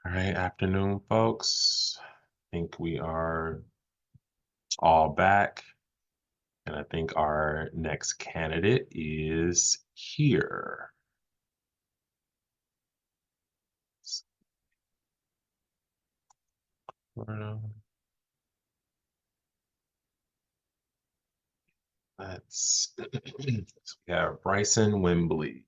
All right, afternoon, folks. I think we are all back. And I think our next candidate is here. Let's so we have Bryson Wimbley.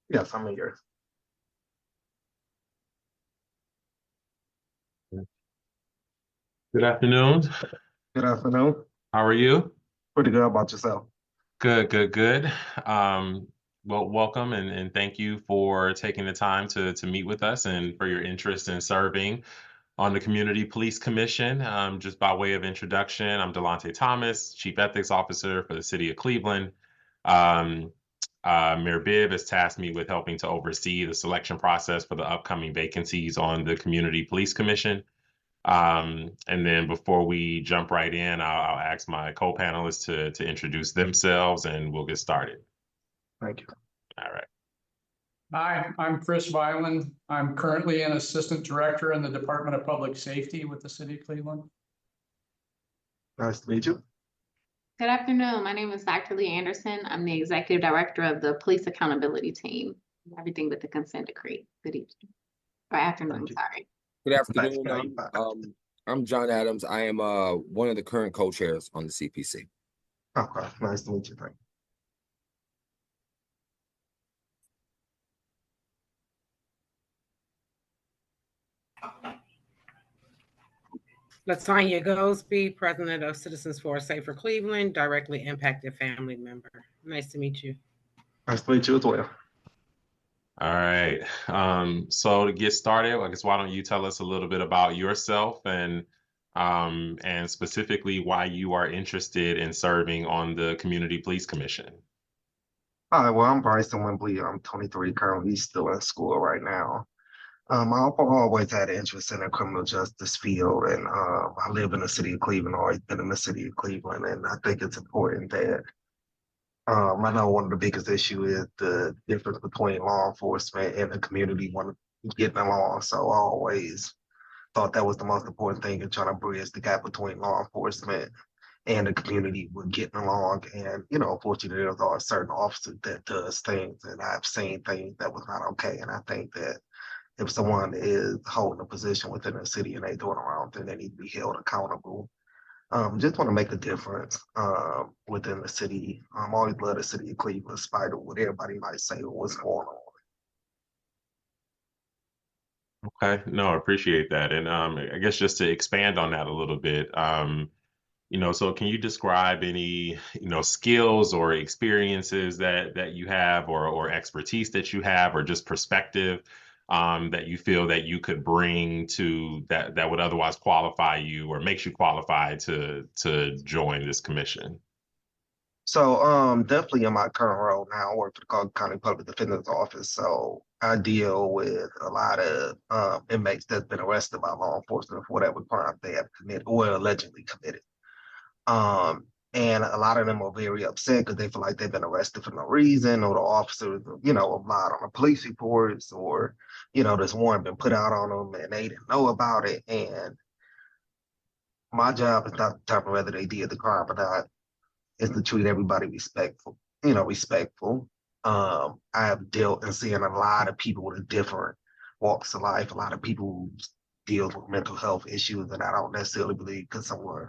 Yes, I'm here. Good afternoon. Good afternoon. How are you? Pretty good. How about yourself? Good, good, good. Well, welcome and thank you for taking the time to meet with us and for your interest in serving on the Community Police Commission. Just by way of introduction, I'm Delonte Thomas, Chief Ethics Officer for the City of Cleveland. Mayor Bibb has tasked me with helping to oversee the selection process for the upcoming vacancies on the Community Police Commission. And then before we jump right in, I'll ask my co-panelists to introduce themselves and we'll get started. Thank you. All right. Hi, I'm Chris Violin. I'm currently an Assistant Director in the Department of Public Safety with the City of Cleveland. Nice to meet you. Good afternoon. My name is Dr. Lee Anderson. I'm the Executive Director of the Police Accountability Team. Everything but the consent decree. Good evening. Or afternoon, sorry. Good afternoon. Nice. I'm John Adams. I am one of the current co-chairs on the CPC. Okay, nice to meet you. Thank Latanya Goldsby, President of Citizens for a Safer Cleveland, directly impacted family member. Nice to meet you. you. Nice to meet you as well. All right. So to get started, I guess why don't you tell us a little bit about yourself and specifically why you are interested in serving on the Community Police Commission. Hi, well, I'm Bryson Wimbley. I'm 23, currently still in school right now. I've always had an interest in the criminal justice field, and I live in the city of Cleveland, always been in the city of Cleveland, and I think it's important that I know one of the biggest issues is the difference between law enforcement and the community when getting along. So I always thought that was the most important thing in trying to bridge the gap between law enforcement and the community with getting along. And, you know, unfortunately, there are certain officers that does things, and I've seen things that was not okay. And I think that if someone is holding a position within the city and they doing the wrong thing, they need to be held accountable. Just want to make a difference within the city. I always love the city of Cleveland, in spite of what everybody might say or what's going on. Okay, no, I appreciate that. And I guess just to expand on that a little bit, so can you describe any, skills or experiences that you have or expertise that you have or just perspective that you feel that you could bring to that would otherwise qualify you or makes you qualified to join this commission? So definitely in my current role now, I work for the Cobb County Public Defender's Office. So I deal with a lot of inmates that's been arrested by law enforcement for whatever crime they have committed or allegedly committed. And a lot of them are very upset because they feel like they've been arrested for no reason, or the officers, lied on the police reports, or, this warrant been put out on them and they didn't know about it. And my job is not to determine whether they did the crime or not. Is to treat everybody respectful. I have dealt and seen a lot of people with different walks of life, a lot of people who deal with mental health issues, and I don't necessarily believe because someone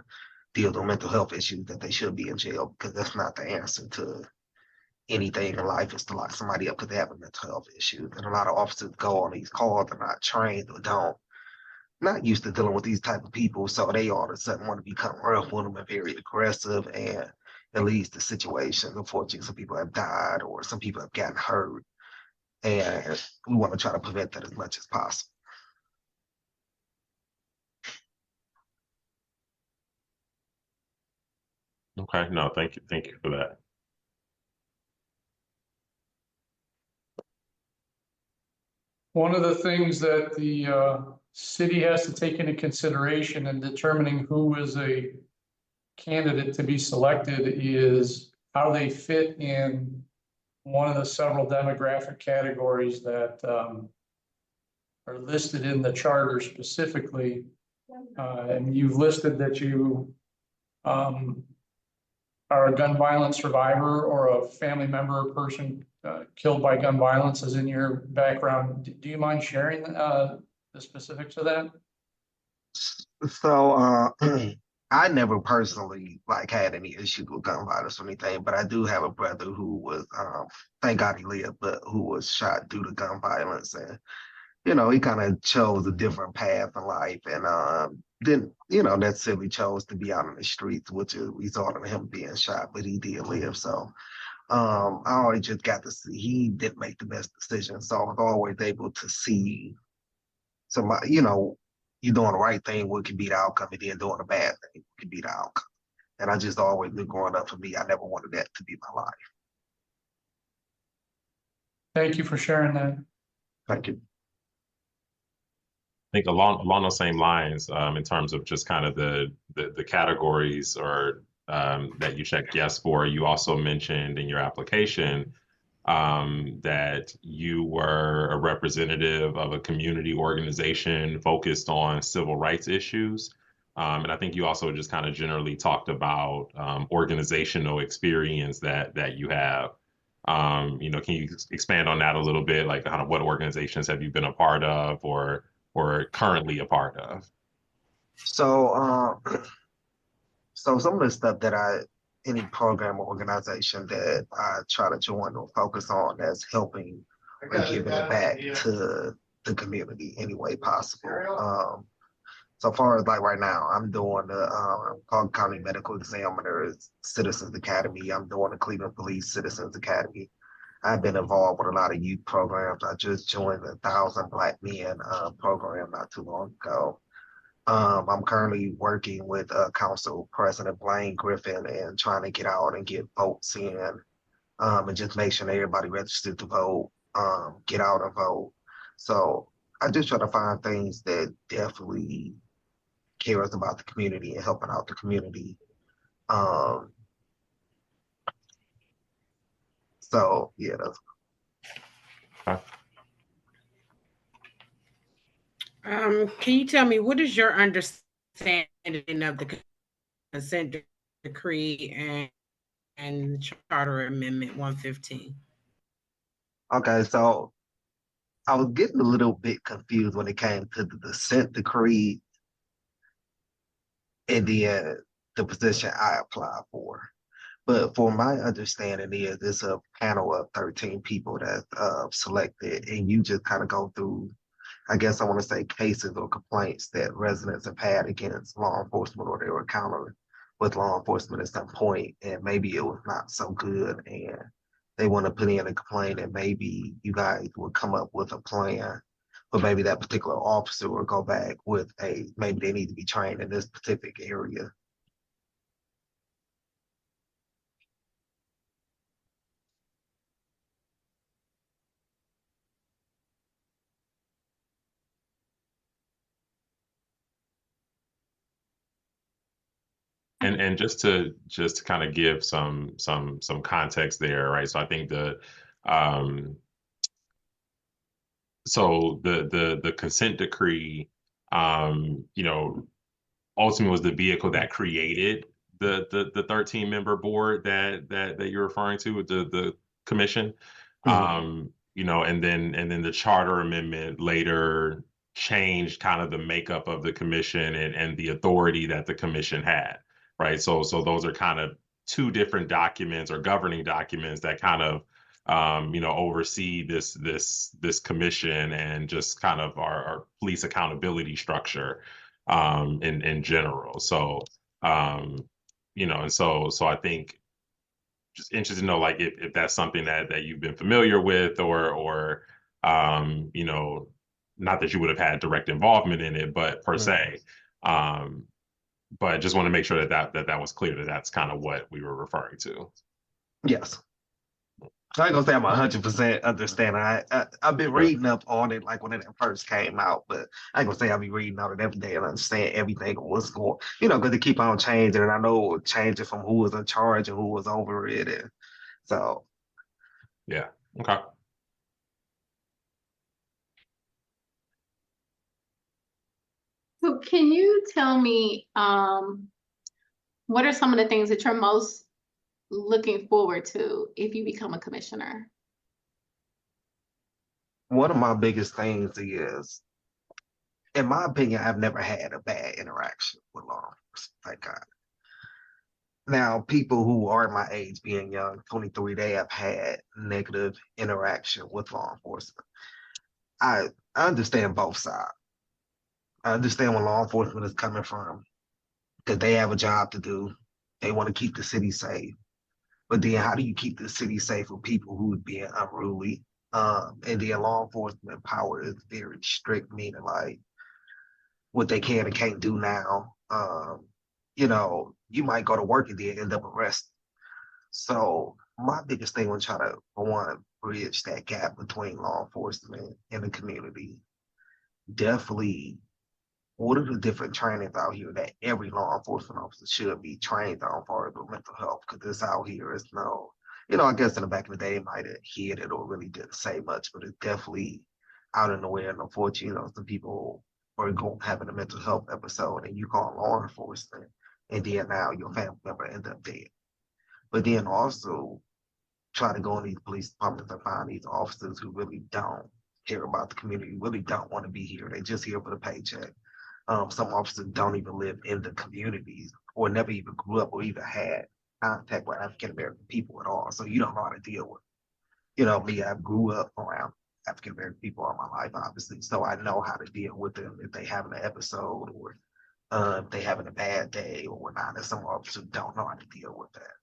deals with mental health issues that they should be in jail, because that's not the answer to anything in life, is to lock somebody up because they have a mental health issue. And a lot of officers go on these calls, they're not trained or not used to dealing with these type of people, so they all of a sudden want to become rough with them and very aggressive, and it leads to situations. Unfortunately, some people have died or some people have gotten hurt, and we want to try to prevent that as much as possible. Okay, no, thank you for that. One of the things that the city has to take into consideration in determining who is a candidate to be selected is how they fit in one of the several demographic categories that are listed in the charter specifically. And you've listed that you are a gun violence survivor or a family member or person killed by gun violence is in your background. Do you mind sharing the specifics of that? So I never personally like had any issues with gun violence or anything, but I do have a brother who was thank God he lived, but who was shot due to gun violence. And he kind of chose a different path in life and didn't, necessarily chose to be out in the streets, which resulted in him being shot, but he did live. So I always just got to see he didn't make the best decision. So I was always able to see somebody, you're doing the right thing, what could be the outcome, and then doing a bad thing, what could be the outcome. And I just always knew growing up for me, I never wanted that to be my life. Thank you for sharing that. Thank you. I think along those same lines, in terms of just kind of the categories or that you check yes for, you also mentioned in your application that you were a representative of a community organization focused on civil rights issues. And I think you also just kind of generally talked about organizational experience that you have. Can you expand on that a little bit? Like kind of what organizations have you been a part of or currently a part of? So so some of the stuff that any program or organization that I try to join or focus on that's helping or giving it back to the community any way possible. So far as like right now, I'm doing the Clark County Medical Examiners Citizens Academy. I'm doing the Cleveland Police Citizens Academy. I've been involved with a lot of youth programs. I just joined the 1,000 Black Men program not too long ago. I'm currently working with Council President Blaine Griffin and trying to get out and get votes in and just make sure that everybody registered to vote, get out and vote. So I just try to find things that definitely cares about the community and helping out the community. So yeah, that's Can you tell me what is your understanding of the consent decree and the Charter Amendment 115? okay. So I was getting a little bit confused when it came to the consent decree and then the position I applied for. But for my understanding is it's a panel of 13 people that selected, and you just kind of go through, I guess I want to say, cases or complaints that residents have had against law enforcement or they were encountering with law enforcement at some point, and maybe it was not so good and they want to put in a complaint, and maybe you guys would come up with a plan, but maybe that particular officer will go back with maybe they need to be trained in this specific area. And just to kind of give some context there, right? So I think the consent decree, ultimately was the vehicle that created the 13-member board that you're referring to with the commission. And then the charter amendment later changed kind of the makeup of the commission and the authority that the commission had. Right. So those are kind of two different documents or governing documents that kind of oversee this commission and just kind of our police accountability structure in general. So and so I think just interested to know like if that's something that you've been familiar with or not that you would have had direct involvement in it, but per se. But just want to make sure that was clear that that's kind of what we were referring to. Yes. I ain't gonna say I'm 100% understanding. I've been Sure. reading up on it like when it first came out, but I ain't gonna say I'll be reading on it every day and understand everything of what's going, because they keep on changing, and I know changing from who was in charge and who was over it, and so Yeah. Okay. So can you tell me, what are some of the things that you're most looking forward to if you become a commissioner? one of my biggest things is, in my opinion, I've never had a bad interaction with law enforcement. Thank God. Now, people who are my age, being young, 23, they have had negative interaction with law enforcement. I understand both sides. I understand where law enforcement is coming from because they have a job to do. They want to keep the city safe. But then how do you keep the city safe with people who are being unruly? And then law enforcement power is very strict, meaning like what they can and can't do now. You might go to work and then end up arrested. So my biggest thing was try to, I want to bridge that gap between law enforcement and the community. Definitely, what are the different trainings out here that every law enforcement officer should be trained on for the mental health? Because this out here is no, I guess in the back of the day, it might have hit it or really didn't say much, but it's definitely out in the way. And unfortunately, some people are going having a mental health episode and you call law enforcement, and then now your family member end up dead. But then also try to go in these police departments and find these officers who really don't care about the community, really don't want to be here. They're just here for the paycheck. Some officers don't even live in the communities or never even grew up or even had contact with African American people at all. So you don't know how to deal with it. Me, I grew up around African American people all my life, obviously. So I know how to deal with them if they having an episode or if they having a bad day or whatnot. And some officers don't know how to deal with that.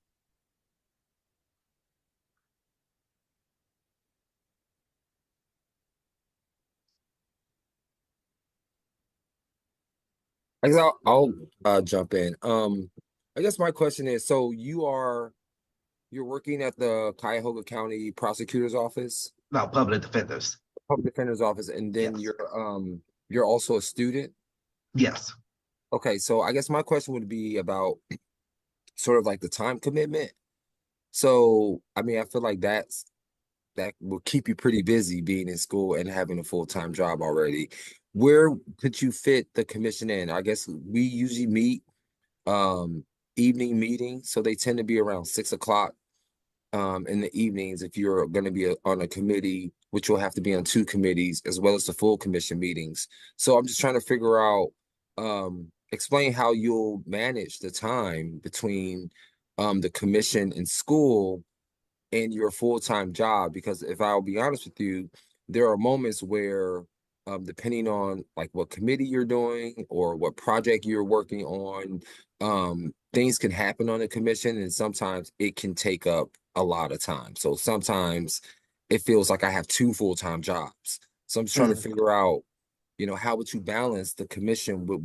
I guess I'll jump in. I guess my question is, so you're working at the Cuyahoga County Prosecutor's Office, No, public defenders. Public Defender's Office, and then Yes. you're also a student. Yes. Okay, so I guess my question would be about sort of like the time commitment. So, I mean, I feel like that will keep you pretty busy being in school and having a full-time job already. Where could you fit the commission in? I guess we usually meet evening meetings, so they tend to be around 6 o'clock in the evenings if you're going to be on a committee, which will have to be on two committees as well as the full commission meetings. So I'm just trying to figure out, explain how you'll manage the time between the commission and school and your full-time job. Because if I'll be honest with you, there are moments where depending on like what committee you're doing or what project you're working on, things can happen on the commission and sometimes it can take up a lot of time. So sometimes it feels like I have two full-time jobs. So I'm just trying to figure out, how would you balance the commission with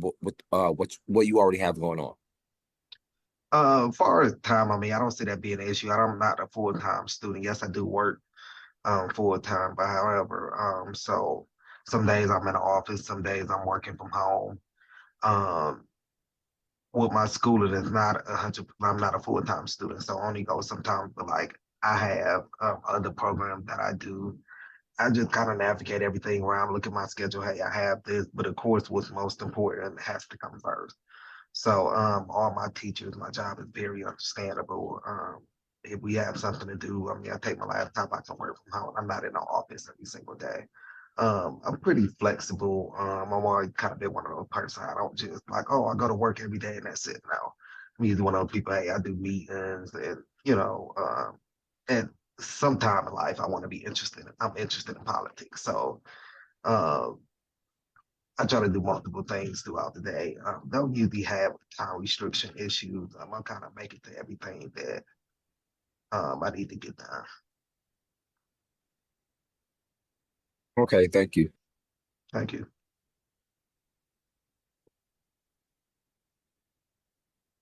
what you already have going on? Far as time, I mean, I don't see that being an issue. I'm not a full-time student. Yes, I do work full-time, but however, so some days I'm in the office, some days I'm working from home. Um, with my schooling, it's not 100. I'm not a full-time student, so I only go sometimes. But like I have other programs that I do. I just kind of navigate everything around. Look at my schedule. Hey, I have this, but of course, what's most important has to come first. So all my teachers, my job is very understandable. If we have something to do, I mean, I take my laptop, I can work from home. I'm not in the office every single day. I'm pretty flexible. I'm always kind of been one of those person. I don't just like, oh, I go to work every day and that's it. No, I'm usually one of those people. Hey, I do meetings and and sometime in life I want to be interested. I'm interested in politics, so um, I try to do multiple things throughout the day. Don't usually have time restriction issues. I kind of make it to everything that I need to get done. Okay, thank you. Thank you.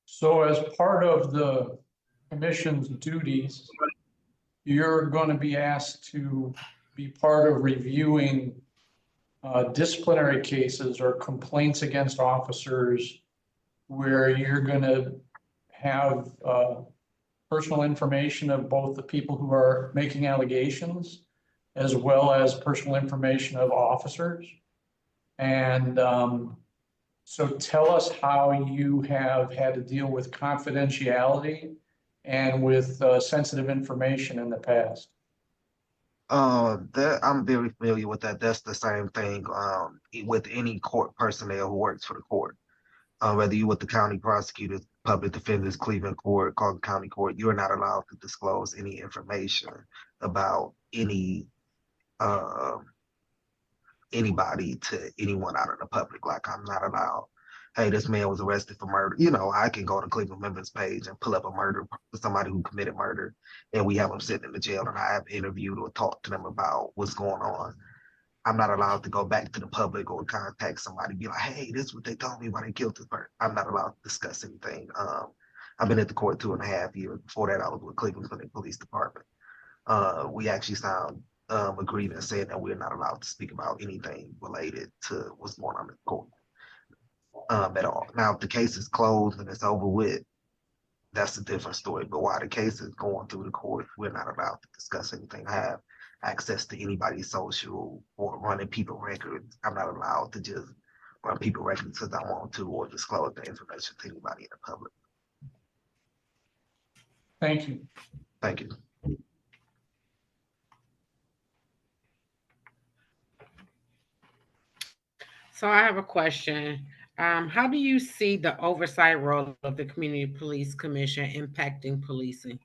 So as part of the commission's duties, you're going to be asked to be part of reviewing disciplinary cases or complaints against officers where you're going to have personal information of both the people who are making allegations as well as personal information of officers. And so tell us how you have had to deal with confidentiality and with sensitive information in the past. That I'm very familiar with that. That's the same thing with any court personnel who works for the court. Whether you with the county prosecutors, public defenders, Cleveland Court, Colgan County Court, you're not allowed to disclose any information about anybody to anyone out in the public. Like I'm not allowed, hey, this man was arrested for murder. You know, I can go to Cleveland Members page and pull up a murder, somebody who committed murder, and we have them sitting in the jail and I have interviewed or talked to them about what's going on. I'm not allowed to go back to the public or contact somebody, be like, hey, this is what they told me when they killed this person. I'm not allowed to discuss anything. I've been at the court 2.5 years. Before that, I was with Cleveland Police Department. We actually signed agreement saying that we're not allowed to speak about anything related to what's going on in the court at all. Now, if the case is closed and it's over with, that's a different story. But while the case is going through the court, we're not allowed to discuss anything. I have access to anybody's social or running people records. I'm not allowed to just run people records because I want to or disclose the information to anybody in the public. Thank you. Thank you. So I have a question. How do you see the oversight role of the Community Police Commission impacting policing?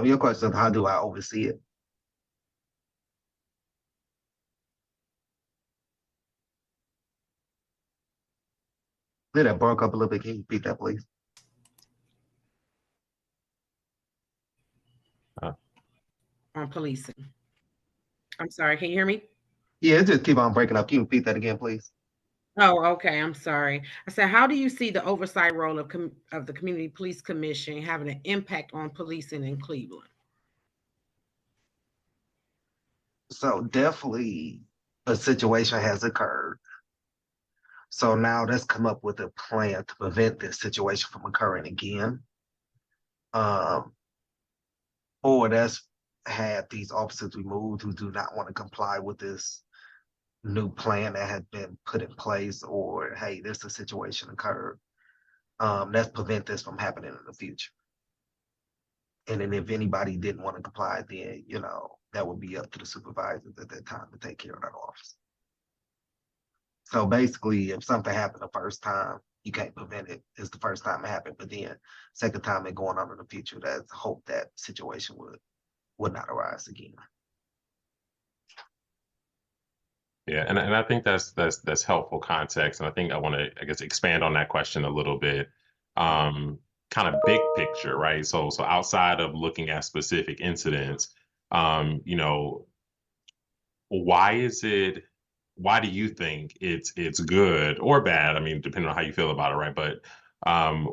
Your question, how do I oversee it? Did that broke up a little bit? Can you repeat that, please? On policing. I'm sorry, can you hear me? Yeah, just keep on breaking up. Can you repeat that again, please? Oh, okay. I'm sorry. I said, how do you see the oversight role of the Community Police Commission having an impact on policing in Cleveland? So definitely a situation has occurred. So now let's come up with a plan to prevent this situation from occurring again. Or that's had these officers removed who do not want to comply with this new plan that had been put in place, or hey, there's a situation occurred. Let's prevent this from happening in the future. And then if anybody didn't want to comply, then you know that would be up to the supervisors at that time to take care of that officer. So basically, if something happened the first time, you can't prevent it. It's the first time it happened, but then second time it going on in the future, there's hope that situation would not arise again. Yeah, and I think that's helpful context, and I think I want to, I guess, expand on that question a little bit. Kind of big picture, right? So outside of looking at specific incidents, you know, why do you think it's good or bad? I mean, depending on how you feel about it, right? But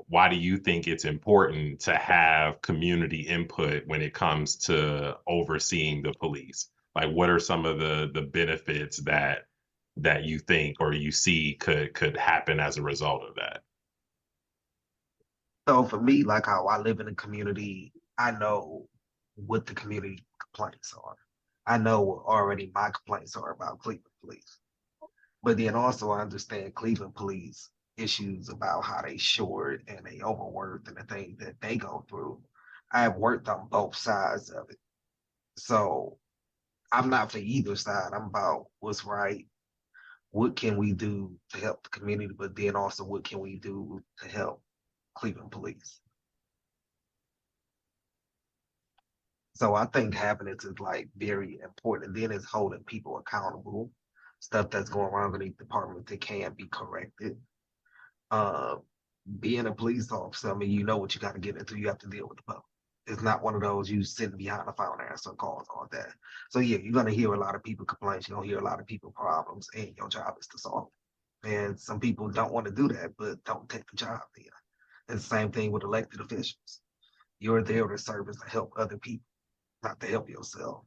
why do you think it's important to have community input when it comes to overseeing the police? Like, what are some of the benefits that you think or you see could happen as a result of that? So for me, like how I live in a community, I know what the community complaints are. I know what already my complaints are about Cleveland police. But then also I understand Cleveland police issues about how they short and they overworked and the things that they go through. I've worked on both sides of it. So I'm not for either side. I'm about what's right. What can we do to help the community? But then also what can we do to help Cleveland police? So I think having it is like very important. Then it's holding people accountable. Stuff that's going wrong in the department that can't be corrected. Being a police officer, I mean, you know what you got to get into. You have to deal with the public. It's not one of those you sitting behind the phone answering calls all that. So yeah, you're gonna hear a lot of people complaints. You're gonna hear a lot of people problems, and your job is to solve it. And some people don't want to do that, but don't take the job then. And same thing with elected officials. You're there to serve as to help other people, not to help yourself.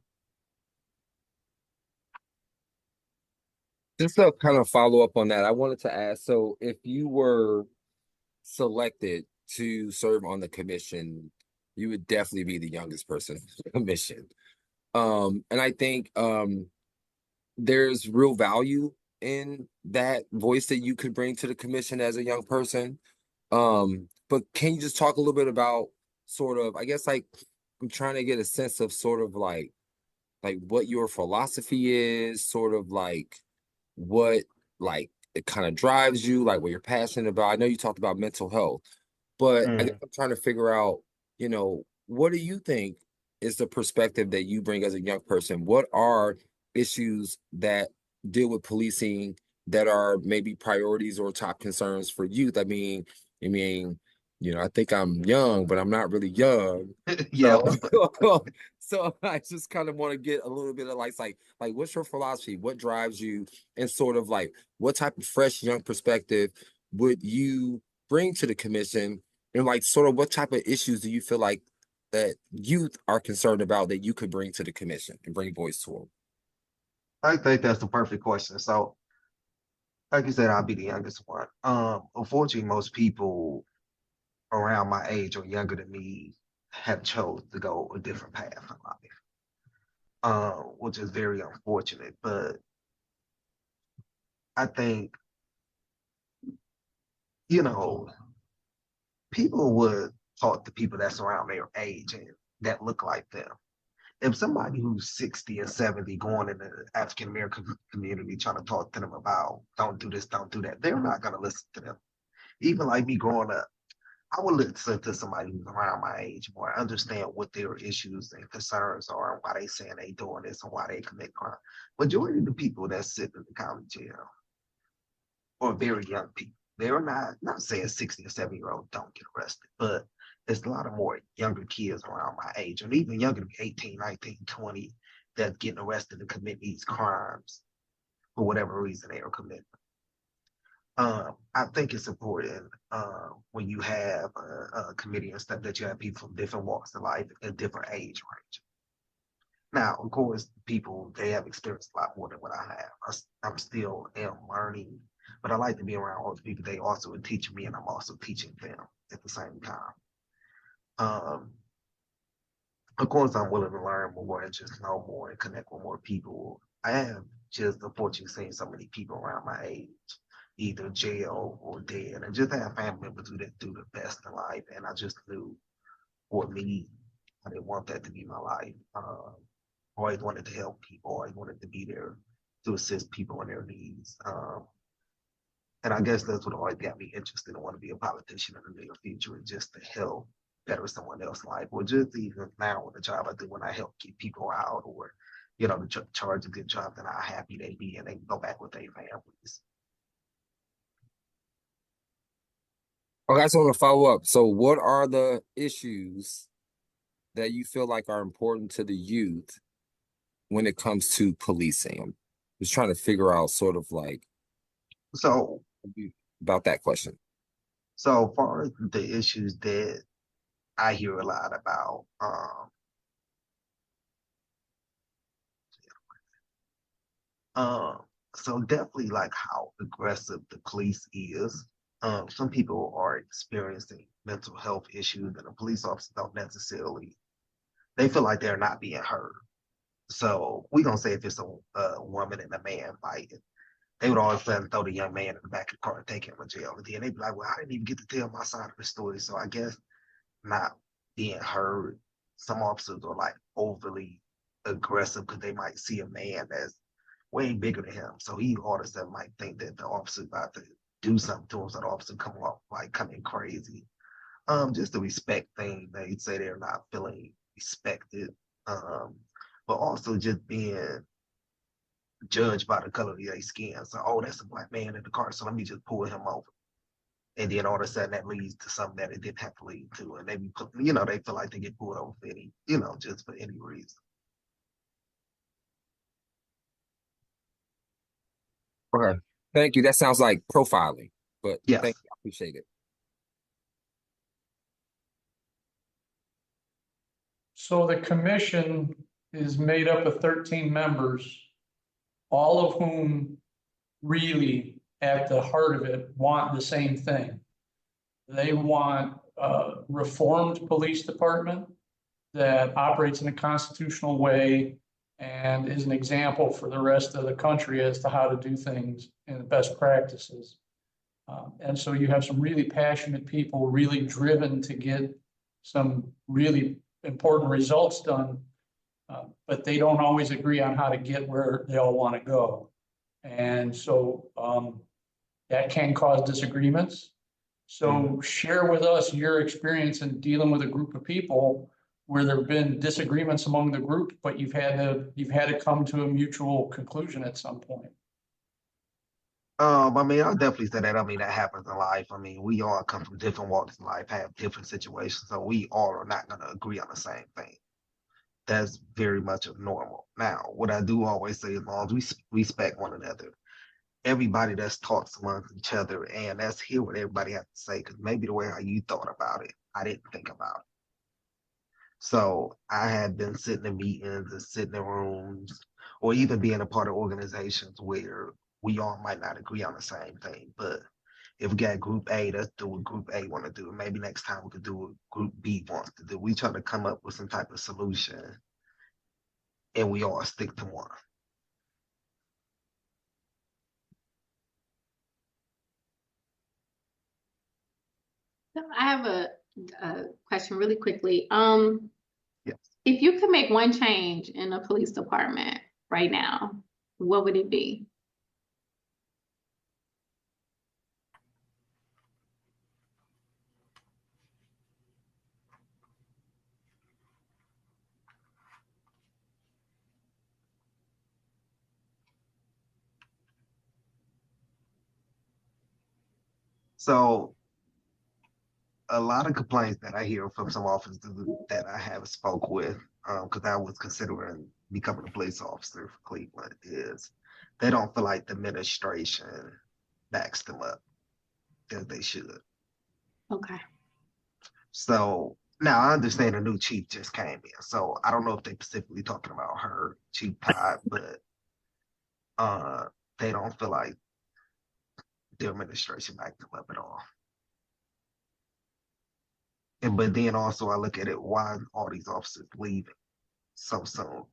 Just to kind of follow up on that, I wanted to ask, so if you were selected to serve on the commission, you would definitely be the youngest person on the commission. And I think there's real value in that voice that you could bring to the commission as a young person. But can you just talk a little bit about sort of, I guess like I'm trying to get a sense of sort of like what your philosophy is, sort of like what like it kind of drives you, like what you're passionate about. I know you talked about mental health, but I guess I'm trying to figure out, what do you think is the perspective that you bring as a young person? What are issues that deal with policing that are maybe priorities or top concerns for youth? I think I'm young, but I'm not really young. Yeah. So I just kind of want to get a little bit of like what's your philosophy? What drives you? And sort of like what type of fresh young perspective would you bring to the commission? And like sort of what type of issues do you feel like that youth are concerned about that you could bring to the commission and bring voice to them? I think that's the perfect question. So, like you said, I'll be the youngest one. Unfortunately, most people around my age or younger than me have chose to go a different path in life, which is very unfortunate. But I think, people would talk to people that's around their age and that look like them. If somebody who's 60 and 70 going in the African American community trying to talk to them about don't do this, don't do that, they're not going to listen to them. Even like me growing up, I would listen to somebody who's around my age more, understand what their issues and concerns are, and why they saying they doing this and why they commit crime. Majority of the people that sit in the county jail are very young people. They're not saying 60 or 70-year-old don't get arrested, but there's a lot of more younger kids around my age, and even younger than 18, 19, 20, that's getting arrested and commit these crimes for whatever reason they are committing. I think it's important when you have a committee and stuff that you have people from different walks of life and different age range. Now, of course, people, they have experienced a lot more than what I have. I'm still learning, but I like to be around all the people. They also are teaching me, and I'm also teaching them at the same time. Of course, I'm willing to learn more and just know more and connect with more people. I have just unfortunately seen so many people around my age either jail or dead, and just have family members who didn't do the best in life. And I just knew for me, I didn't want that to be my life. Always wanted to help people, always wanted to be there to assist people in their needs. And I guess that's what always got me interested. I want to be a politician in the near future and just to help better someone else's life, or just even now with the job I do when I help keep people out, or the charge a good job, then how happy they be and they can go back with their families. Okay, I just want to follow up. So what are the issues that you feel like are important to the youth when it comes to policing? I'm just trying to figure out sort of like So about that question. So far as the issues that I hear a lot about, so definitely like how aggressive the police is. Some people are experiencing mental health issues, and the police officers don't necessarily. They feel like they're not being heard. So we're gonna say if it's a woman and a man fighting, they would always plan to throw the young man in the back of the car and take him to jail. And then they'd be like, "Well, I didn't even get to tell my side of the story." So I guess not being heard. Some officers are like overly aggressive because they might see a man that's way bigger than him. So he all of a sudden might think that the officer's about to do something to him. So the officer come off like coming crazy. Just the respect thing. They say they're not feeling respected. But also just being judged by the color of their skin. So, oh, that's a black man in the car, so let me just pull him over. And then all of a sudden that leads to something that it didn't have to lead to. And they be put, they feel like they get pulled over for any, just for any reason. Okay. Thank you. That sounds like profiling, but Yes. thank you. I appreciate it. So the commission is made up of 13 members, all of whom really, at the heart of it, want the same thing. They want a reformed police department that operates in a constitutional way and is an example for the rest of the country as to how to do things and the best practices. And so you have some really passionate people, really driven to get some really important results done, but they don't always agree on how to get where they all want to go. And so that can cause disagreements. So share with us your experience in dealing with a group of people where there have been disagreements among the group, but you've had to come to a mutual conclusion at some point. I mean, I'll definitely say that. I mean, that happens in life. I mean, we all come from different walks in life, have different situations, so we all are not going to agree on the same thing. That's very much normal. Now, what I do always say, as long as we respect one another, everybody that's talks amongst each other, and that's hear what everybody has to say, because maybe the way how you thought about it, I didn't think about it. So I had been sitting in meetings and sitting in rooms, or even being a part of organizations where we all might not agree on the same thing. But if we got group A, let's do what group A want to do. Maybe next time we could do what group B wants to do. We try to come up with some type of solution, and we all stick to one. So I have a question really quickly. Yes. If you could make one change in the police department right now, what would it be? So a lot of complaints that I hear from some officers that I have spoke with, because I was considering becoming a police officer for Cleveland, is they don't feel like the administration backs them up as they should. Okay. So now I understand a new chief just came in, so I don't know if they specifically talking about her, Chief Todd, but they don't feel like the administration backed them up at all. And but then also I look at it, why are all these officers leaving so soon?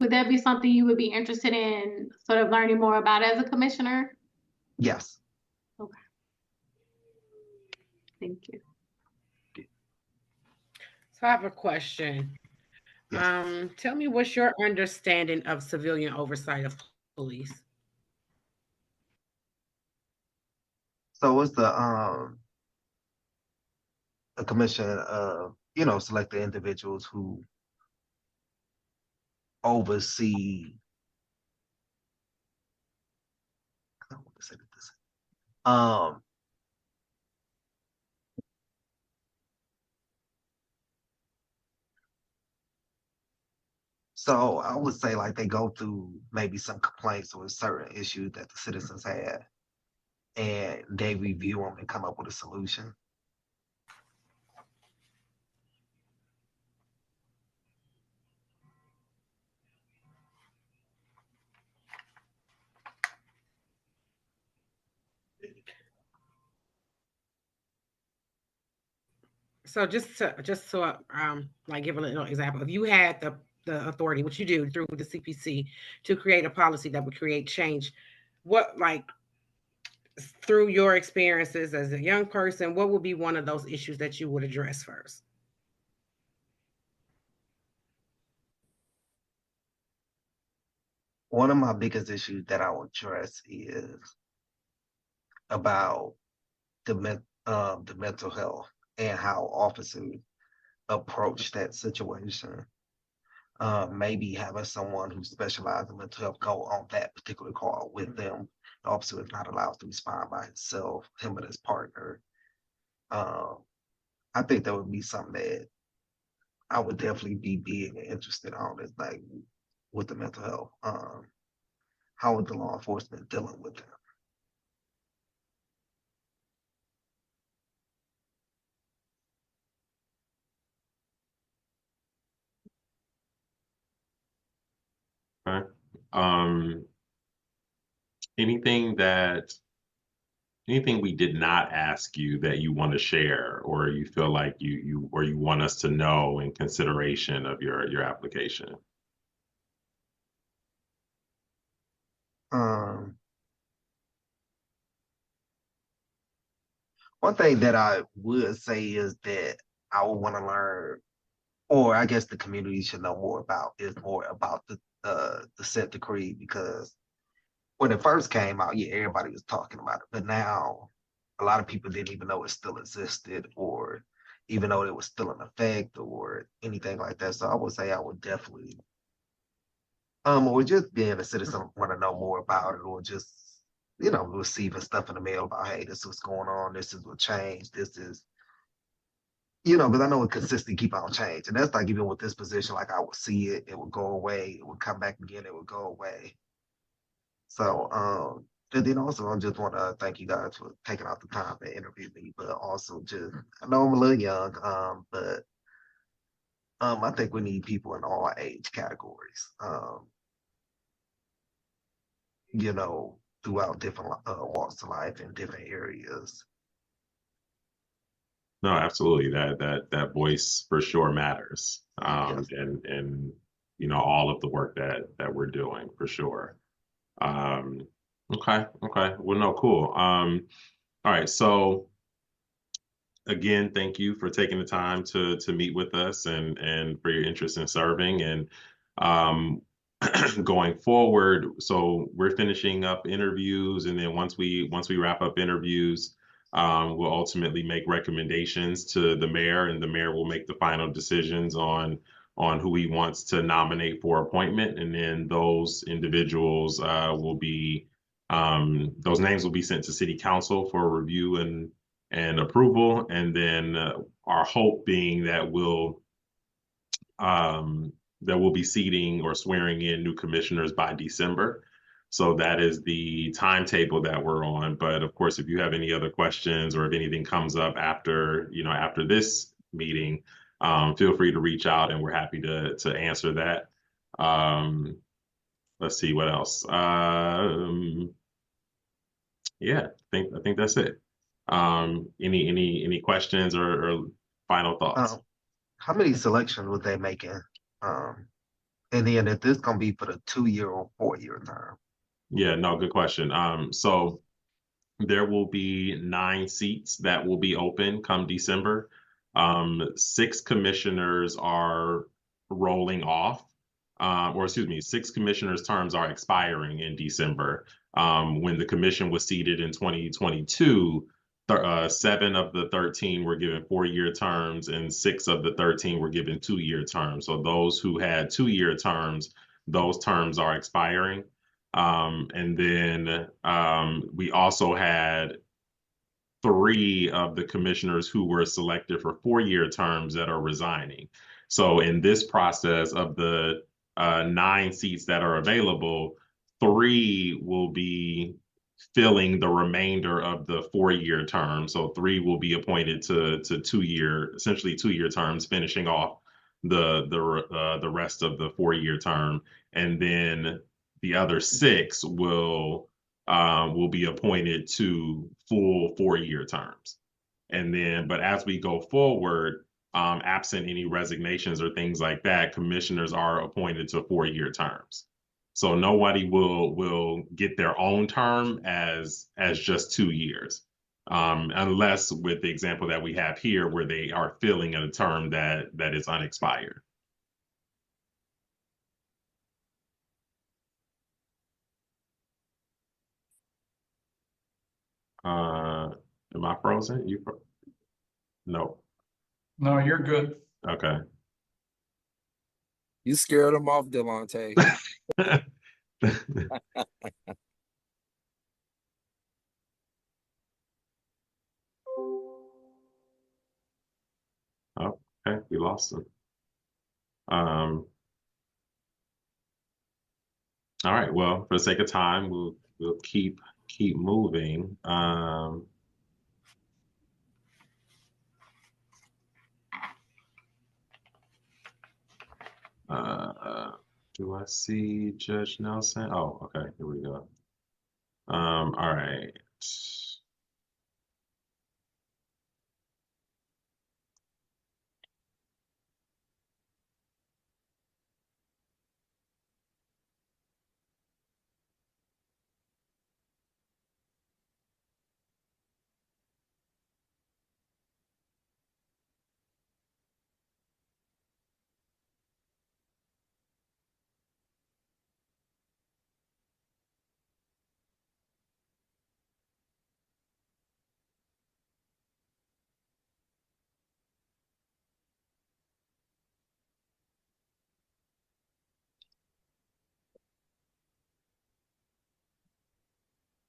Would that be something you would be interested in sort of learning more about as a commissioner? Yes. Okay. Thank you. So I have a question. Yes. Tell me, what's your understanding of civilian oversight of police? So it's a commission of, select the individuals who oversee. I don't want to say this. So I would say like they go through maybe some complaints or certain issues that the citizens have, and they review them and come up with a solution. So just so like give a little example, if you had the authority, which you do through the CPC, to create a policy that would create change, what, like, through your experiences as a young person, what would be one of those issues that you would address first? One of my biggest issues that I would address is about the mental health and how officers approach that situation. Maybe having someone who specializes in mental health go on that particular call with them. The officer is not allowed to respond by himself, him and his partner. I think that would be something that I would definitely be big and interested on, is like with the mental health. How is the law enforcement dealing with them? anything we did not ask you that you want to share, or you feel like you want us to know in consideration of your application? Um, One thing that I would say is that I would want to learn, or I guess the community should know more about, is more about the consent decree, because when it first came out, yeah, everybody was talking about it, but now a lot of people didn't even know it still existed, or even though it was still in effect or anything like that. So I would say I would definitely, or just being a citizen, want to know more about it, or just, receiving stuff in the mail about, hey, this is what's going on, this is what changed, this is, because I know it consistently keep on changing. And that's like even with this position, like I would see it, it would go away, it would come back again, it would go away. So, and then also I just want to thank you guys for taking out the time to interview me, but also just, I know I'm a little young, but I think we need people in all age categories, throughout different walks of life in different areas. No, absolutely. That voice for sure matters. Yes. And all of the work that we're doing for sure. Um, okay. Well, no, cool. All right. So again, thank you for taking the time to meet with us and for your interest in serving. And um, going forward, so we're finishing up interviews, and then once we wrap up interviews, we'll ultimately make recommendations to the mayor, and the mayor will make the final decisions on who he wants to nominate for appointment, and then those individuals those names will be sent to city council for review and approval, and then our hope being that we'll be seating or swearing in new commissioners by December. So that is the timetable that we're on. But of course, if you have any other questions, or if anything comes up after this meeting, feel free to reach out, and we're happy to answer that. Let's see what else. Yeah, I think that's it. Any questions or final thoughts? How many selections would they making? Um, and then if this gonna be for the 2-year or 4-year term? Yeah, no, good question. So there will be 9 seats that will be open come December. 6 commissioners are rolling off, or excuse me, 6 commissioners' terms are expiring in December. When the commission was seated in 2022, 7 of the 13 were given 4-year terms, and 6 of the 13 were given 2-year terms. So those who had 2-year terms, those terms are expiring. And then we also had 3 of the commissioners who were selected for 4-year terms that are resigning. So in this process of the 9 seats that are available, 3 will be filling the remainder of the 4-year term. So 3 will be appointed to essentially 2-year terms, finishing off the rest of the 4-year term, and then the other 6 will be appointed to full 4-year terms. And then, but as we go forward, absent any resignations or things like that, commissioners are appointed to 4-year terms. So nobody will get their own term as just 2 years, unless with the example that we have here, where they are filling a term that is unexpired. Am I frozen? No. No, you're good. Okay. You scared them off, Delonte. Oh, okay, we lost him. All right. Well, for the sake of time, we'll keep moving. Do I see Judge Nelson? Oh, okay, here we go. All right.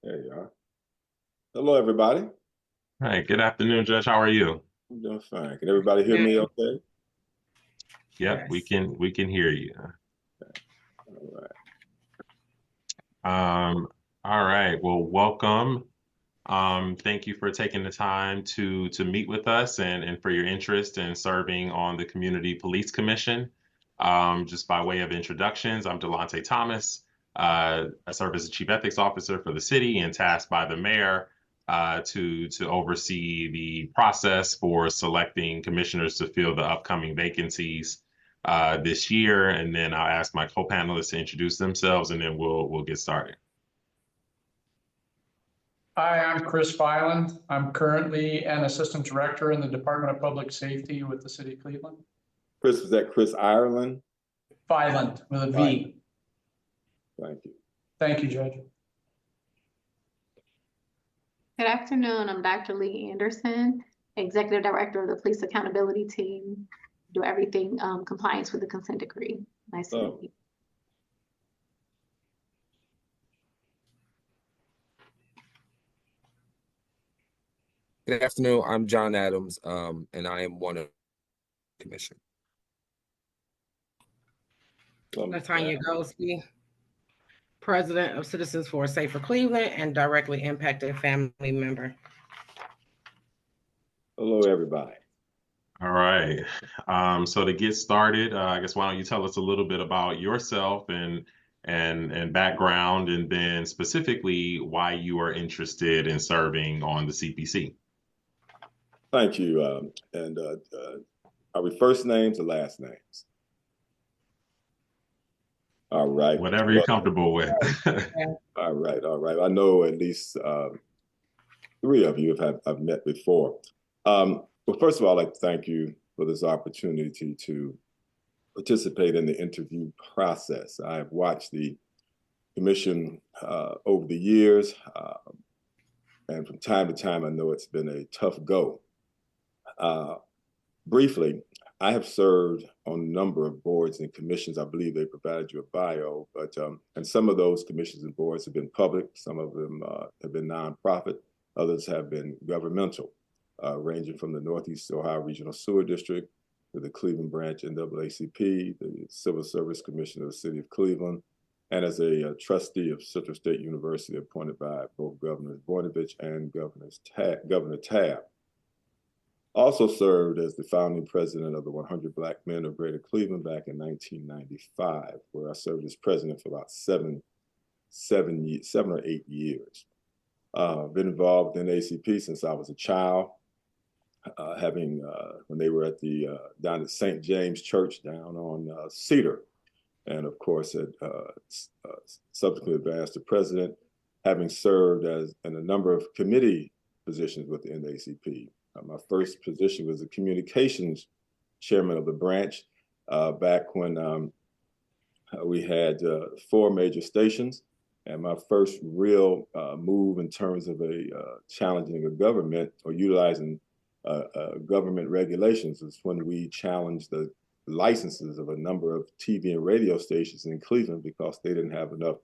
There you are. Hello, everybody. All right, good afternoon, Judge. How are you? I'm doing fine. Can everybody hear me okay? Yep, we can hear you. All right. All right. Well, welcome. Thank you for taking the time to meet with us and for your interest in serving on the Community Police Commission. Just by way of introductions, I'm Delonte Thomas. I serve as the Chief Ethics Officer for the city and tasked by the mayor to oversee the process for selecting commissioners to fill the upcoming vacancies this year. And then I'll ask my co-panelists to introduce themselves, and then we'll get started. Hi, I'm Chris Fyland. I'm currently an assistant director in the Department of Public Safety with the City of Cleveland. Chris, is that Chris Ireland? Fyland with a V. Thank you. Thank you, Judge. Good afternoon. I'm Dr. Lee Anderson, Executive Director of the Police Accountability Team. Do everything compliance with the consent decree. Nice to meet you. Good afternoon. I'm John Adams, and I am one of the commission. Latanya Golsky, President of Citizens for a Safer Cleveland and directly impacted family member. Hello, everybody. All right. So to get started, I guess why don't you tell us a little bit about yourself and background, and then specifically why you are interested in serving on the CPC. Thank you. Are we first names or last names? All right. Whatever you're comfortable with. All right. All right. I know at least 3 of you I've met before. Well, first of all, I'd like to thank you for this opportunity to participate in the interview process. I have watched the commission over the years, and from time to time, I know it's been a tough go. Briefly, I have served on a number of boards and commissions. I believe they provided you a bio, but and some of those commissions and boards have been public. Some of them have been nonprofit. Others have been governmental, ranging from the Northeast Ohio Regional Sewer District to the Cleveland Branch NAACP, the Civil Service Commission of the City of Cleveland, and as a trustee of Central State University appointed by both Governor Voinovich and Governor Tabb. Also served as the founding president of the 100 Black Men of Greater Cleveland back in 1995, where I served as president for about seven or 8 years. Been involved in ACP since I was a child, when they were at down at St. James Church down on Cedar, and of course subsequently advanced to president, having served in a number of committee positions with the NAACP. My first position was the communications chairman of the branch back when we had 4 major stations. And my first real move in terms of challenging a government or utilizing government regulations was when we challenged the licenses of a number of TV and radio stations in Cleveland because they didn't have enough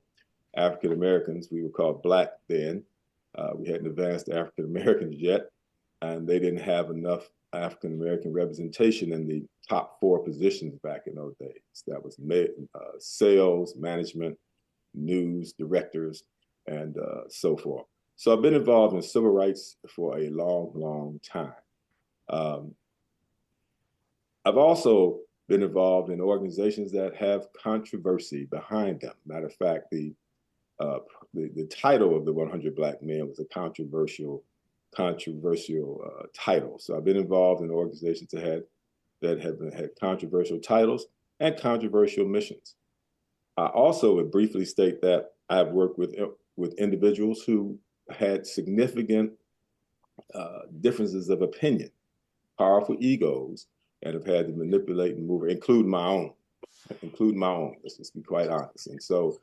African Americans. We were called Black then. We hadn't advanced to African Americans yet. And they didn't have enough African-American representation in the top 4 positions back in those days. That was sales, management, news, directors, and so forth. So I've been involved in civil rights for a long, long time. I've also been involved in organizations that have controversy behind them. Matter of fact, the title of the 100 Black Men was a controversial title. So I've been involved in organizations that have had controversial titles and controversial missions. I also would briefly state that I've worked with individuals who had significant differences of opinion, powerful egos, and have had to manipulate and move, include my own. Let's just be quite honest. And so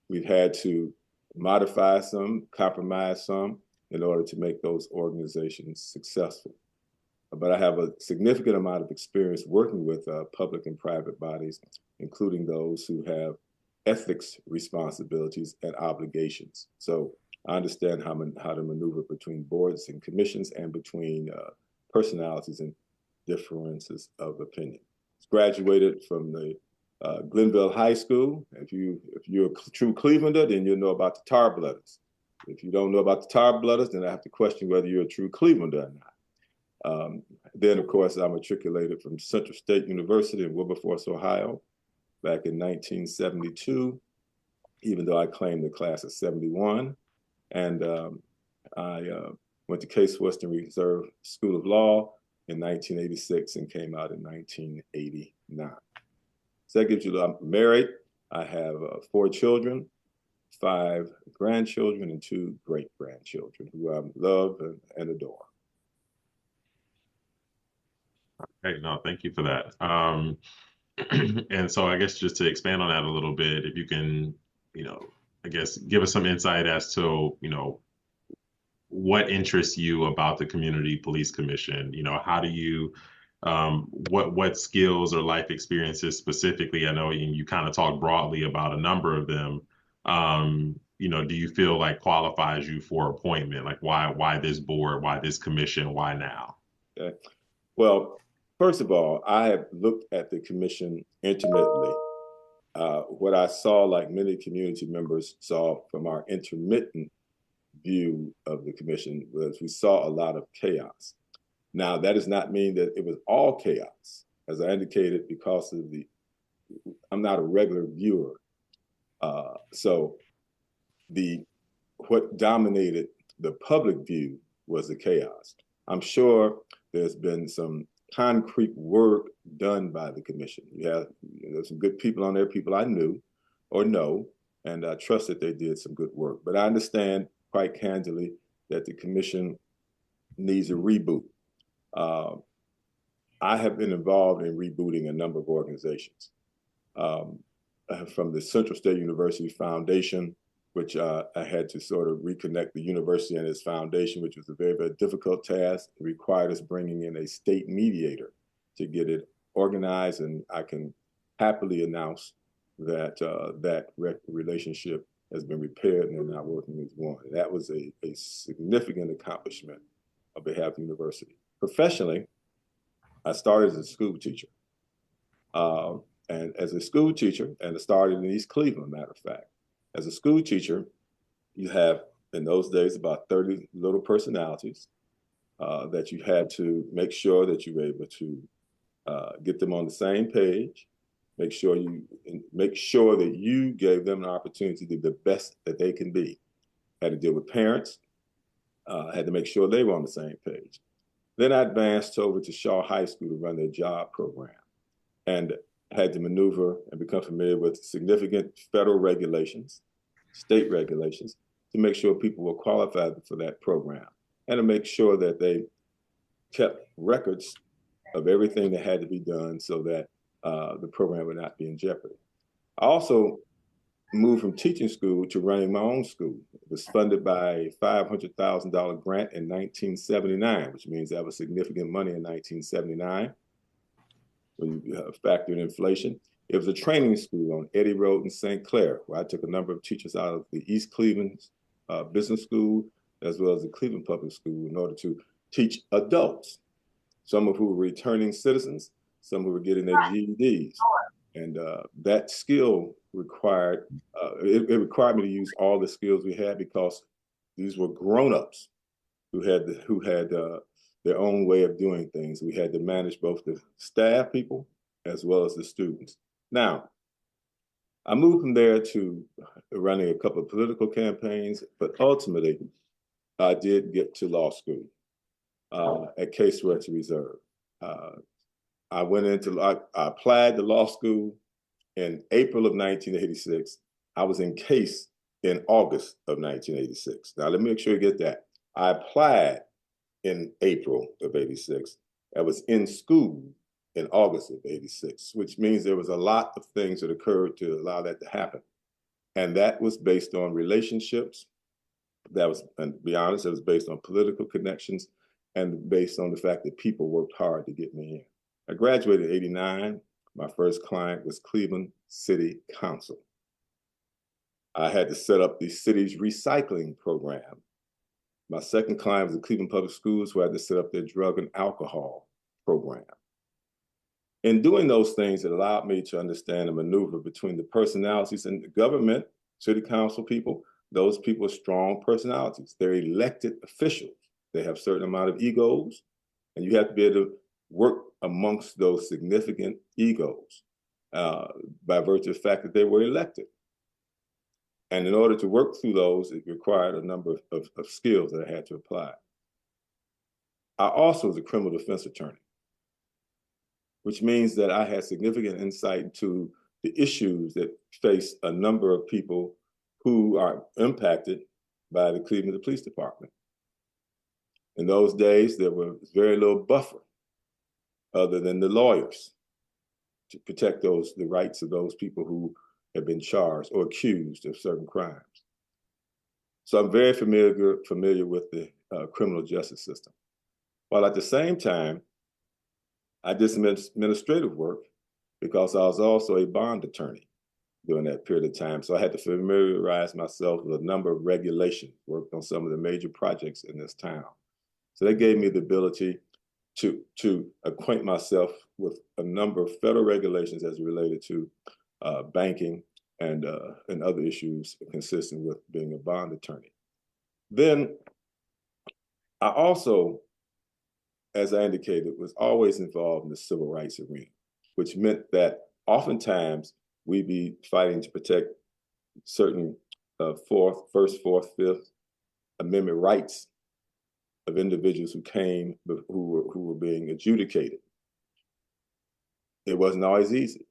we've had to modify some, compromise some, in order to make those organizations successful. But I have a significant amount of experience working with public and private bodies, including those who have ethics responsibilities and obligations. So I understand how to maneuver between boards and commissions and between personalities and differences of opinion. Graduated from the Glenville High School. If you're a true Clevelander, then you'll know about the Tar Blooders. If you don't know about the Tar Blooders, then I have to question whether you're a true Clevelander or not. Then, of course, I matriculated from Central State University in Wilberforce, Ohio, back in 1972, even though I claimed the class of 71. And I went to Case Western Reserve School of Law in 1986 and came out in 1989. So that gives you, I'm married. I have 4 children, 5 grandchildren, and 2 great-grandchildren who I love and adore. Okay, no, thank you for that. And so I guess just to expand on that a little bit, if you can, I guess give us some insight as to, what interests you about the Community Police Commission? How do you, what skills or life experiences specifically? I know you kind of talked broadly about a number of them. Do you feel like qualifies you for appointment? Like why this board, why this commission, why now? Okay. Well, first of all, I have looked at the commission intermittently. What I saw, like many community members saw from our intermittent view of the commission, was we saw a lot of chaos. Now, that does not mean that it was all chaos. As I indicated, because of I'm not a regular viewer. So what dominated the public view was the chaos. I'm sure there's been some concrete work done by the commission. There's some good people on there, people I knew or know, and I trust that they did some good work. But I understand quite candidly that the commission needs a reboot. I have been involved in rebooting a number of organizations. From the Central State University Foundation, which I had to sort of reconnect the university and its foundation, which was a very, very difficult task. It required us bringing in a state mediator to get it organized, and I can happily announce that that relationship has been repaired and they're now working as one. That was a significant accomplishment on behalf of the university. Professionally, I started as a school teacher. And as a school teacher, and I started in East Cleveland, matter of fact. As a school teacher, you have, in those days, about 30 little personalities that you had to make sure that you were able to get them on the same page, make sure that you gave them an opportunity to be the best that they can be. Had to deal with parents, had to make sure they were on the same page. Then I advanced over to Shaw High School to run their job program, and had to maneuver and become familiar with significant federal regulations, state regulations, to make sure people were qualified for that program, and to make sure that they kept records of everything that had to be done so that the program would not be in jeopardy. I also moved from teaching school to running my own school. It was funded by a $500,000 grant in 1979, which means that was significant money in 1979. When you factor in inflation. It was a training school on Eddy Road in St. Clair, where I took a number of teachers out of the East Cleveland Business School, as well as the Cleveland Public School, in order to teach adults, some of who were returning citizens, some who were getting their GEDs. And that skill required, it required me to use all the skills we had, because these were grown-ups who had their own way of doing things. We had to manage both the staff people as well as the students. Now, I moved from there to running a couple of political campaigns, but ultimately, I did get to law school at Case Western Reserve. I applied to law school in April of 1986. I was in Case in August of 1986. Now, let me make sure you get that. I applied in April of 86. I was in school in August of 86, which means there was a lot of things that occurred to allow that to happen. And that was based on relationships. That was, and to be honest, it was based on political connections and based on the fact that people worked hard to get me in. I graduated in 89. My first client was Cleveland City Council. I had to set up the city's recycling program. My second client was the Cleveland Public Schools, who had to set up their drug and alcohol program. In doing those things, it allowed me to understand and maneuver between the personalities in the government, city council people. Those people are strong personalities. They're elected officials. They have a certain amount of egos, and you have to be able to work amongst those significant egos by virtue of the fact that they were elected. And in order to work through those, it required a number of skills that I had to apply. I also was a criminal defense attorney, which means that I had significant insight into the issues that face a number of people who are impacted by the Cleveland Police Department. In those days, there was very little buffer other than the lawyers to protect the rights of those people who have been charged or accused of certain crimes. So I'm very familiar with the criminal justice system. While at the same time, I did some administrative work because I was also a bond attorney during that period of time. So I had to familiarize myself with a number of regulations, worked on some of the major projects in this town. So that gave me the ability to acquaint myself with a number of federal regulations as related to banking and other issues consistent with being a bond attorney. Then I also, as I indicated, was always involved in the civil rights arena, which meant that oftentimes we'd be fighting to protect certain First, Fourth, Fifth Amendment rights of individuals who were being adjudicated. It wasn't always easy.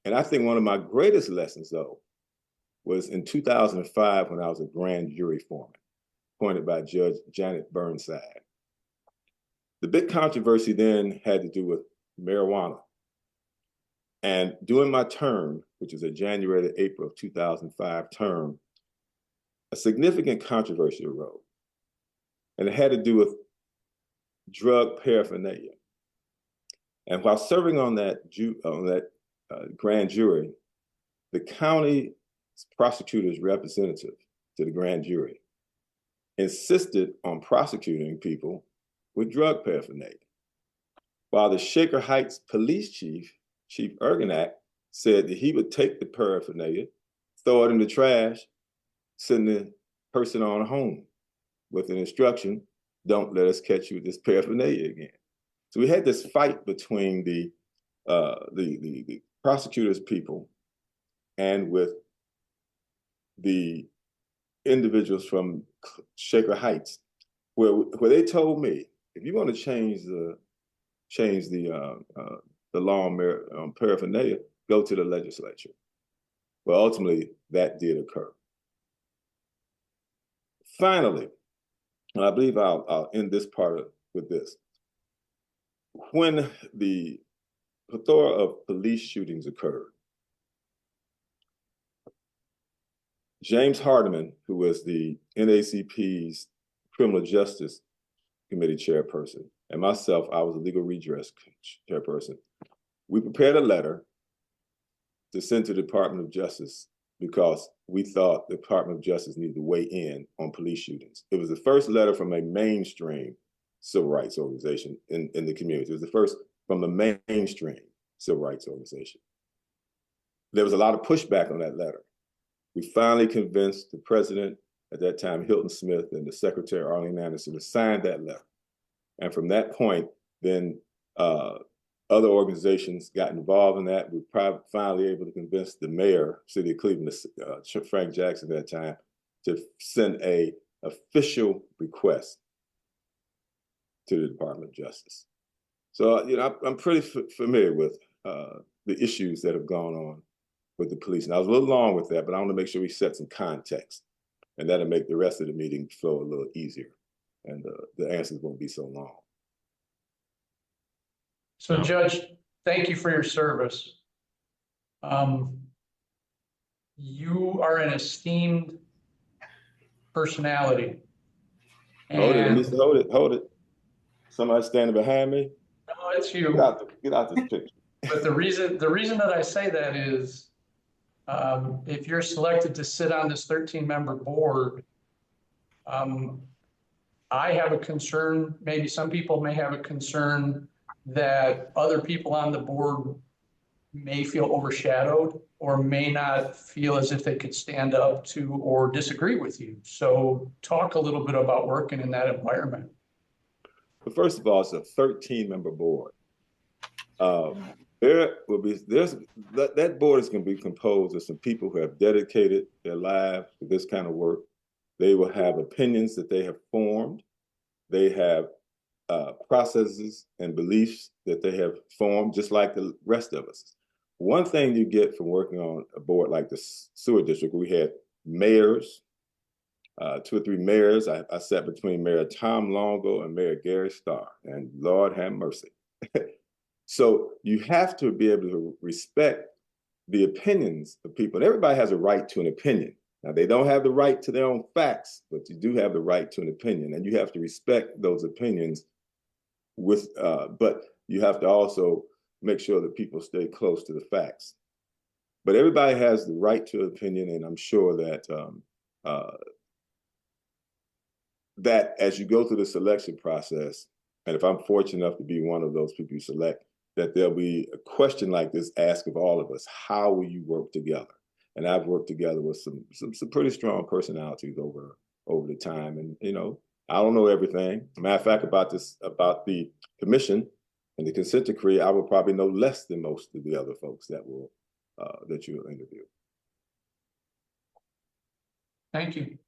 And I think one of my greatest lessons, though, was in 2005 when I was a grand jury foreman, appointed by Judge Janet Burnside. The big controversy then had to do with marijuana. And during my term, which was a January to April of 2005 term, a significant controversy arose. And it had to do with drug paraphernalia. And while serving on that grand jury, the county prosecutor's representative to the grand jury insisted on prosecuting people with drug paraphernalia, while the Shaker Heights police chief, Chief Ergenak, said that he would take the paraphernalia, throw it in the trash, send the person on home with an instruction, don't let us catch you with this paraphernalia again. So we had this fight between the prosecutor's people and with the individuals from Shaker Heights, where they told me, if you want to change the law on paraphernalia, go to the legislature. Well, ultimately, that did occur. Finally, and I believe I'll end this part with this. When the plethora of police shootings occurred, James Hardiman, who was the NAACP's Criminal Justice Committee chairperson, and myself, I was a legal redress chairperson, we prepared a letter to send to the Department of Justice because we thought the Department of Justice needed to weigh in on police shootings. It was the first letter from a mainstream civil rights organization in the community. It was the first from the mainstream civil rights organization. There was a lot of pushback on that letter. We finally convinced the president at that time, Hilton Smith, and the secretary, Arlene Anderson, to sign that letter. And from that point, then Other organizations got involved in that. We were finally able to convince the mayor, City of Cleveland, Frank Jackson at that time, to send a official request to the Department of Justice. So, you know, I'm pretty familiar with the issues that have gone on with the police. And I was a little long with that, but I want to make sure we set some context, and that'll make the rest of the meeting flow a little easier, and the answers won't be so long. So, Judge, thank you for your service. You are an esteemed personality. Hold it, And hold it. Somebody standing behind me? no, it's you. Get out this picture. But the reason that I say that is, if you're selected to sit on this 13-member board, I have a concern, maybe some people may have a concern that other people on the board may feel overshadowed or may not feel as if they could stand up to or disagree with you. So talk a little bit about working in that environment. But first of all, it's a 13-member board. That board is going to be composed of some people who have dedicated their lives to this kind of work. They will have opinions that they have formed. They have processes and beliefs that they have formed, just like the rest of us. One thing you get from working on a board like the sewer district, we had mayors, 2 or 3 mayors. I sat between Mayor Tom Longo and Mayor Gary Starr, and Lord have mercy. So you have to be able to respect the opinions of people. And everybody has a right to an opinion. Now, they don't have the right to their own facts, but you do have the right to an opinion, and you have to respect those opinions but you have to also make sure that people stay close to the facts. But everybody has the right to an opinion, and I'm sure that that as you go through the selection process, and if I'm fortunate enough to be one of those people you select, that there'll be a question like this asked of all of us: how will you work together? And I've worked together with some pretty strong personalities over the time, and you know, I don't know everything. Matter of fact, about the commission and the consent decree, I will probably know less than most of the other folks that you'll interview. Thank you.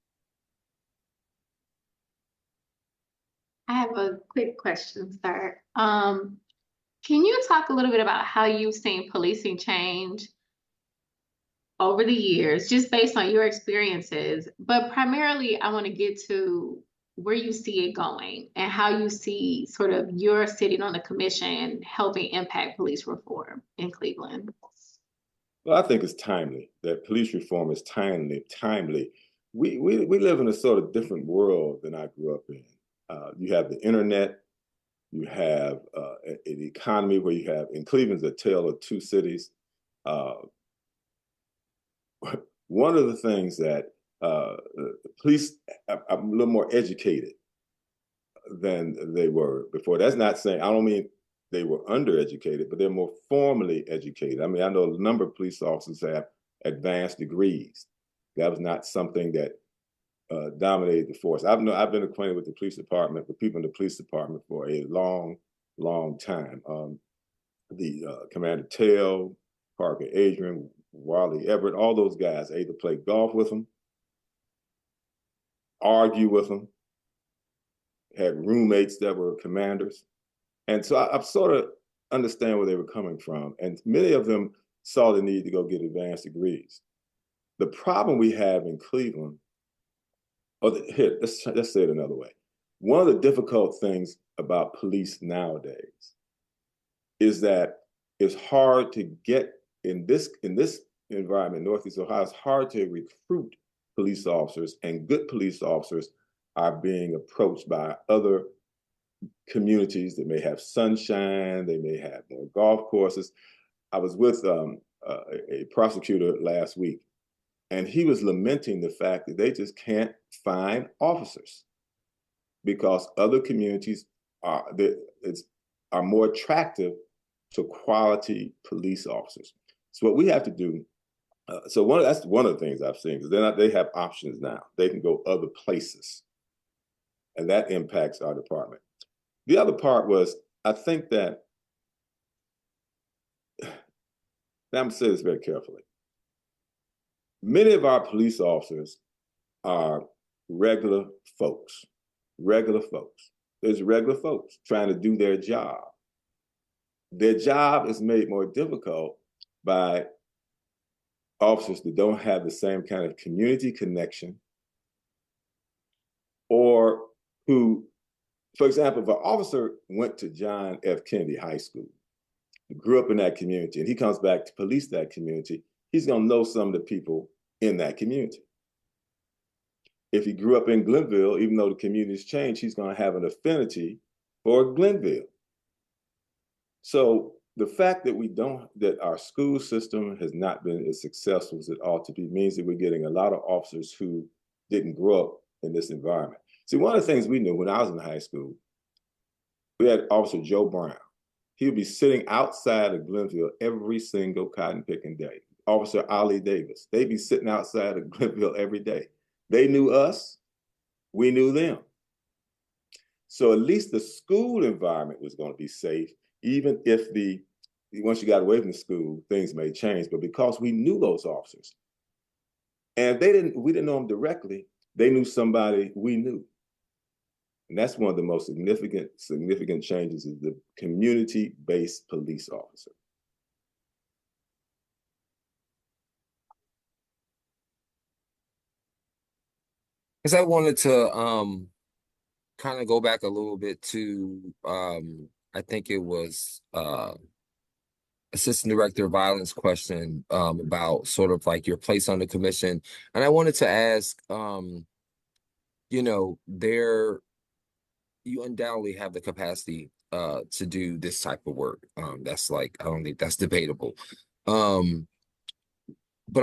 I have a quick question, sir. Can you talk a little bit about how you've seen policing change over the years, just based on your experiences? But primarily, I want to get to where you see it going and how you see sort of your sitting on the commission helping impact police reform in Cleveland. Well, I think it's timely that police reform is timely. We live in a sort of different world than I grew up in. You have the internet, you have an economy where you have, in Cleveland's a tale of 2 cities. One of the things that the police are a little more educated than they were before. That's not saying, I don't mean they were undereducated, but they're more formally educated. I mean, I know a number of police officers have advanced degrees. That was not something that dominated the force. I've been acquainted with the police department, with people in the police department for a long, long time. Commander Tell, Parker Adrian, Wally Everett, all those guys, I either played golf with them, argue with them, had roommates that were commanders. And so I sort of understand where they were coming from. And many of them saw the need to go get advanced degrees. The problem we have in Cleveland, let's say it another way. One of the difficult things about police nowadays is that it's hard to get in this environment, Northeast Ohio, it's hard to recruit police officers, and good police officers are being approached by other communities that may have sunshine, they may have more golf courses. I was with a prosecutor last week, and he was lamenting the fact that they just can't find officers because other communities are more attractive to quality police officers. So what we have to do, that's one of the things I've seen, because they have options now. They can go other places, and that impacts our department. The other part was, I think that Now I'm gonna say this very carefully. Many of our police officers are regular folks. Regular folks. There's regular folks trying to do their job. Their job is made more difficult by officers that don't have the same kind of community connection, or who, for example, if an officer went to John F. Kennedy High School, grew up in that community, and he comes back to police that community, he's going to know some of the people in that community. If he grew up in Glenville, even though the community's changed, he's going to have an affinity for Glenville. So the fact that our school system has not been as successful as it ought to be means that we're getting a lot of officers who didn't grow up in this environment. See, one of the things we knew when I was in high school, we had Officer Joe Brown. He would be sitting outside of Glenville every single cotton picking day. Officer Ali Davis, they'd be sitting outside of Glenville every day. They knew us, we knew them. So at least the school environment was going to be safe, even if once you got away from the school, things may change. But because we knew those officers, and we didn't know them directly, they knew somebody we knew. And that's one of the most significant changes, is the community-based police officer. Because I wanted to kind of go back a little bit to I think it was Assistant Director of Violence question about sort of like your place on the commission. And I wanted to ask, you know, you undoubtedly have the capacity to do this type of work. That's like, I don't think that's debatable. But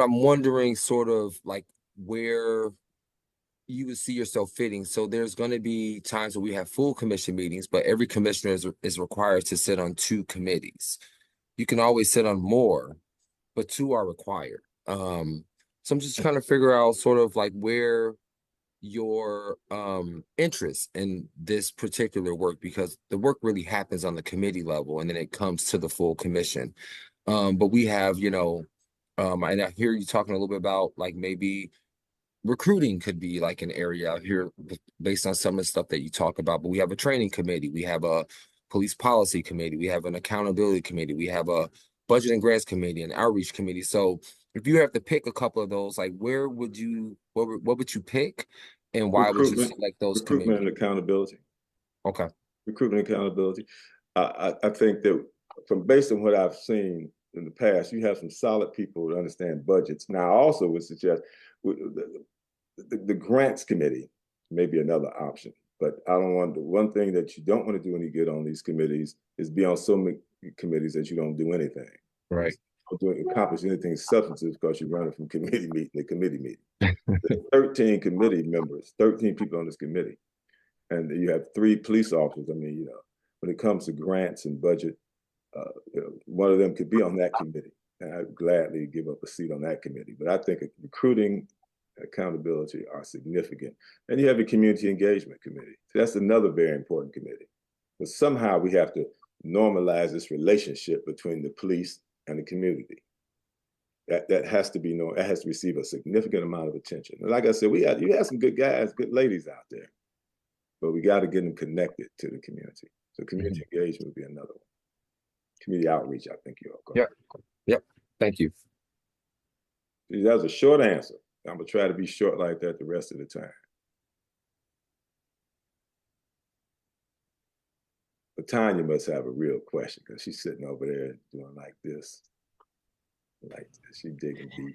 I'm wondering sort of like where you would see yourself fitting. So there's going to be times where we have full commission meetings, but every commissioner is required to sit on 2 committees. You can always sit on more, but 2 are required. So I'm just trying to figure out sort of like where your interest in this particular work, because the work really happens on the committee level and then it comes to the full commission. But we have, you know, and I hear you talking a little bit about like maybe recruiting could be like an area out here based on some of the stuff that you talk about. But we have a training committee, we have a police policy committee, we have an accountability committee, we have a budget and grants committee, an outreach committee. So if you have to pick a couple of those, like what would you pick, and why would you select those committees? Recruitment and accountability. Okay. Recruitment and accountability. I think that based on what I've seen in the past, you have some solid people that understand budgets. Now, I also would suggest the grants committee may be another option, but I don't want, the one thing that you don't want to do when you get on these committees is be on so many committees that you don't do anything. Right. You don't accomplish anything substantive because you're running from committee meeting to committee meeting. 13 committee members, 13 people on this committee, and you have 3 police officers. I mean, you know, when it comes to grants and budget, you know, one of them could be on that committee, and I'd gladly give up a seat on that committee. But I think recruiting, accountability are significant. And you have a community engagement committee. That's another very important committee. But somehow we have to normalize this relationship between the police and the community. That has to be known. That has to receive a significant amount of attention. And like I said, you have some good guys, good ladies out there, but we got to get them connected to the community. So community engagement would be another one. Community outreach, I think you're okay. Yep. Thank you. That was a short answer. I'm gonna try to be short like that the rest of the time. But Tanya must have a real question, because she's sitting over there doing like this. Like this. She digging deep.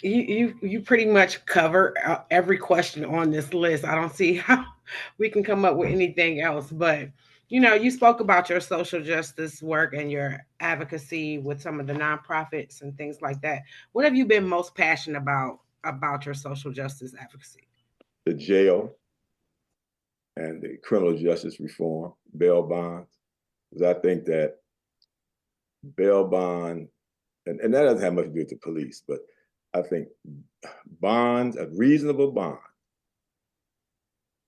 You pretty much cover every question on this list. I don't see how we can come up with anything else. But you know, you spoke about your social justice work and your advocacy with some of the nonprofits and things like that. What have you been most passionate about your social justice advocacy? The jail and the criminal justice reform, bail bonds. Because I think that bail bond, and that doesn't have much to do with the police, but I think bonds, a reasonable bond,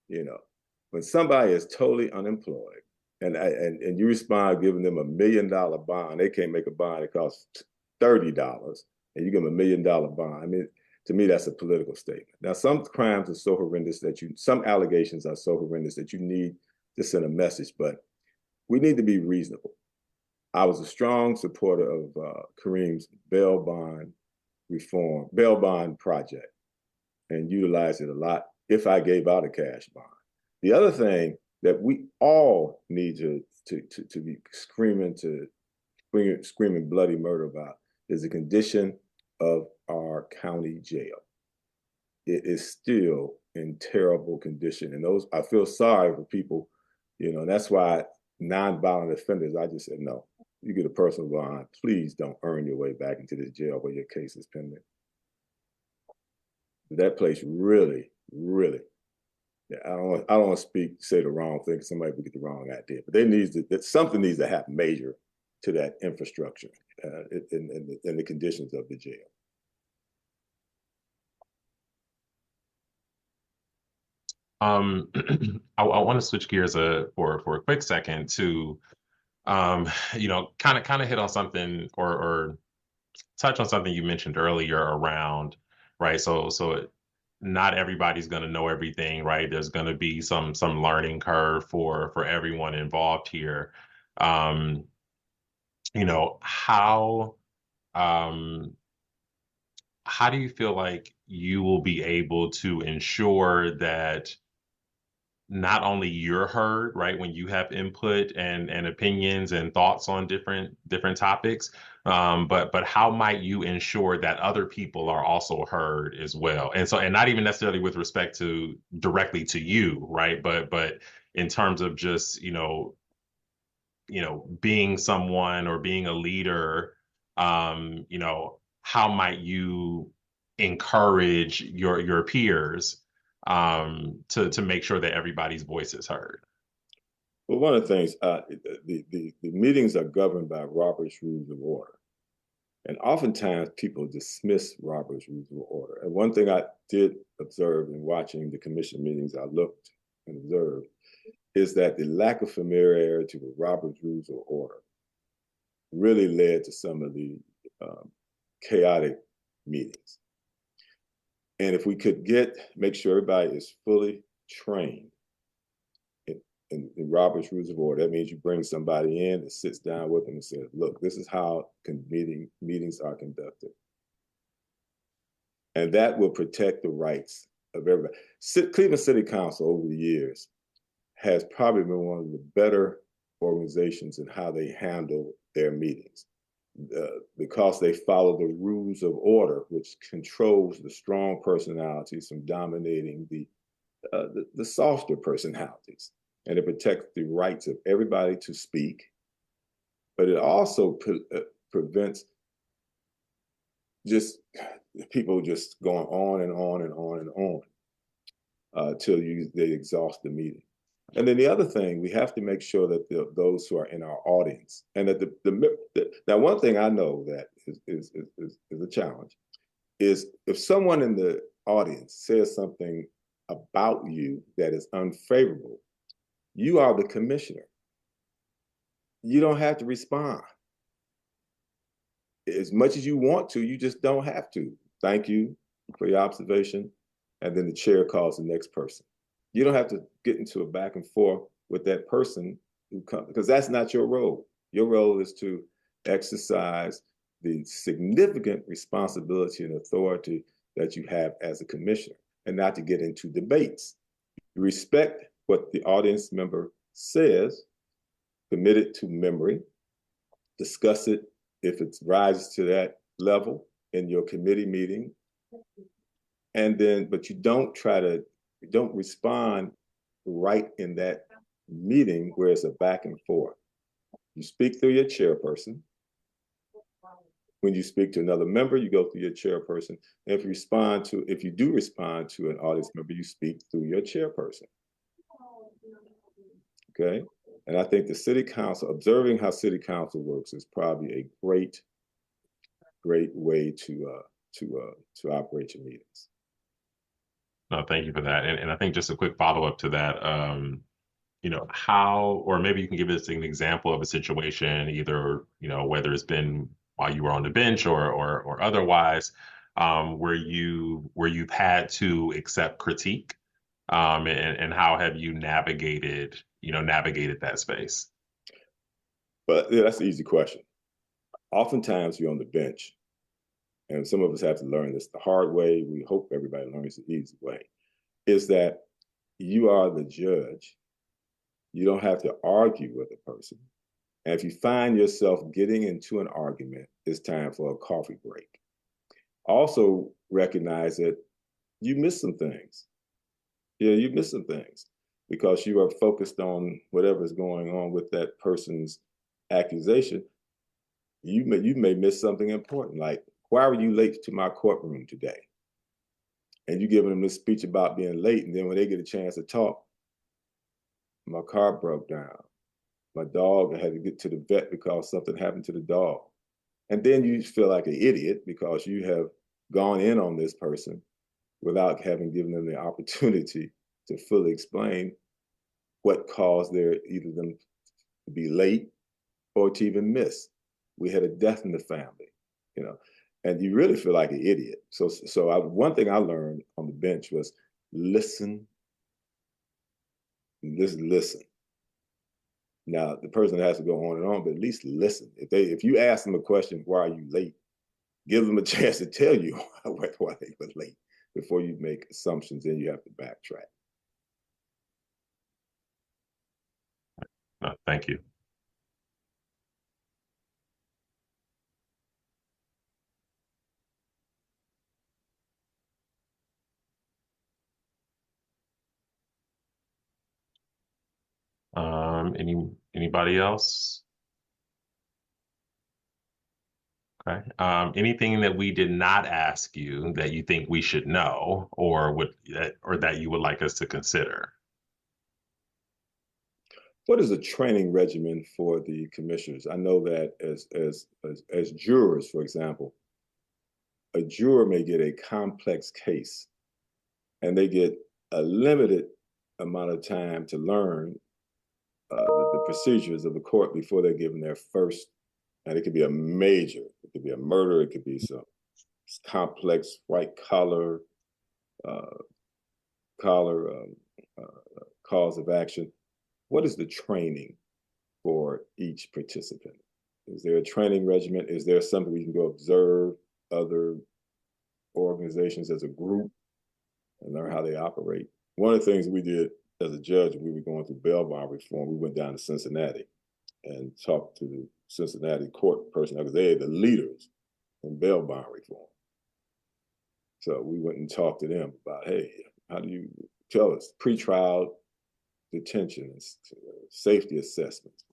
you know, when somebody is totally unemployed and you respond giving them $1 million bond, they can't make a bond that costs $30, and you give them $1 million bond. I mean, to me, that's a political statement. Now, some crimes are so horrendous that some allegations are so horrendous that you need to send a message, but we need to be reasonable. I was a strong supporter of Kareem's bail bond project, and utilized it a lot if I gave out a cash bond. The other thing that we all need to be screaming bloody murder about is the condition of our county jail. It is still in terrible condition, and I feel sorry for people, and that's why nonviolent offenders, I just said, no, you get a personal bond, please don't earn your way back into this jail where your case is pending. That place really, really, I don't want to say the wrong thing, somebody would get the wrong idea, but something needs to happen major to that infrastructure in the conditions of the jail. I want to switch gears for a quick second to, kind of hit on something or touch on something you mentioned earlier around, right? So not everybody's going to know everything, right? There's going to be some learning curve for everyone involved here. How do you feel like you will be able to ensure that not only you're heard, right, when you have input and opinions and thoughts on different topics, but how might you ensure that other people are also heard as well? And not even necessarily with respect to directly to you, right, but in terms of just being someone or being a leader, how might you encourage your peers to make sure that everybody's voice is heard? Well, one of the things, the meetings are governed by Robert's Rules of Order. And oftentimes people dismiss Robert's Rules of Order. And one thing I did observe in watching the commission meetings, I looked and observed, is that the lack of familiarity with Robert's Rules of Order really led to some of the chaotic meetings. And if we could make sure everybody is fully trained in Robert's Rules of Order, that means you bring somebody in that sits down with them and says, look, this is how meetings are conducted. And that will protect the rights of everybody. Cleveland City Council over the years has probably been one of the better organizations in how they handle their meetings. Because they follow the rules of order, which controls the strong personalities from dominating the softer personalities. And it protects the rights of everybody to speak, but it also prevents just people just going on and on and on and on till they exhaust the meeting. And then the other thing, we have to make sure that those who are in our audience, and that now one thing I know that is a challenge, is if someone in the audience says something about you that is unfavorable, you are the commissioner. You don't have to respond. As much as you want to, you just don't have to. Thank you for your observation. And then the chair calls the next person. You don't have to get into a back and forth with that person who comes, because that's not your role. Your role is to exercise the significant responsibility and authority that you have as a commissioner, and not to get into debates. Respect what the audience member says, commit it to memory, discuss it if it rises to that level in your committee meeting, and then, but you don't respond right in that meeting where it's a back and forth. You speak through your chairperson. When you speak to another member, you go through your chairperson. And if you do respond to an audience member, you speak through your chairperson. Okay? And I think the city council, observing how city council works is probably a great way to operate your meetings. No, thank you for that. And I think just a quick follow-up to that, how, or maybe you can give us an example of a situation, either, whether it's been while you were on the bench or otherwise, where you've had to accept critique, and how have you navigated that space? But yeah, that's an easy question. Oftentimes you're on the bench, and some of us have to learn this the hard way. We hope everybody learns the easy way, is that you are the judge. You don't have to argue with a person. And if you find yourself getting into an argument, it's time for a coffee break. Also recognize that you missed some things. Yeah, you missed some things because you are focused on whatever's going on with that person's accusation. You may miss something important, like, why were you late to my courtroom today? And you giving them this speech about being late, and then when they get a chance to talk, my car broke down. My dog, I had to get to the vet because something happened to the dog. And then you feel like an idiot because you have gone in on this person without having given them the opportunity to fully explain what caused either them to be late or to even miss. We had a death in the family, and you really feel like an idiot. So one thing I learned on the bench was listen. Just listen. Now, the person has to go on and on, but at least listen. If you ask them a question, why are you late? Give them a chance to tell you why they were late before you make assumptions, then you have to backtrack. Thank you. Anybody else? Okay. Anything that we did not ask you that you think we should know, or that you would like us to consider? What is a training regimen for the commissioners? I know that as jurors, for example, a juror may get a complex case, and they get a limited amount of time to learn the procedures of the court before they're given their first. And it could be a major, it could be a murder, it could be some complex white collar cause of action. What is the training for each participant? Is there a training regimen? Is there something we can go observe other organizations as a group and learn how they operate? One of the things we did as a judge, we were going through bail bond reform. We went down to Cincinnati and talked to the Cincinnati court personnel because they are the leaders in bail bond reform. So we went and talked to them about, hey, how do you tell us pretrial detention and safety assessments?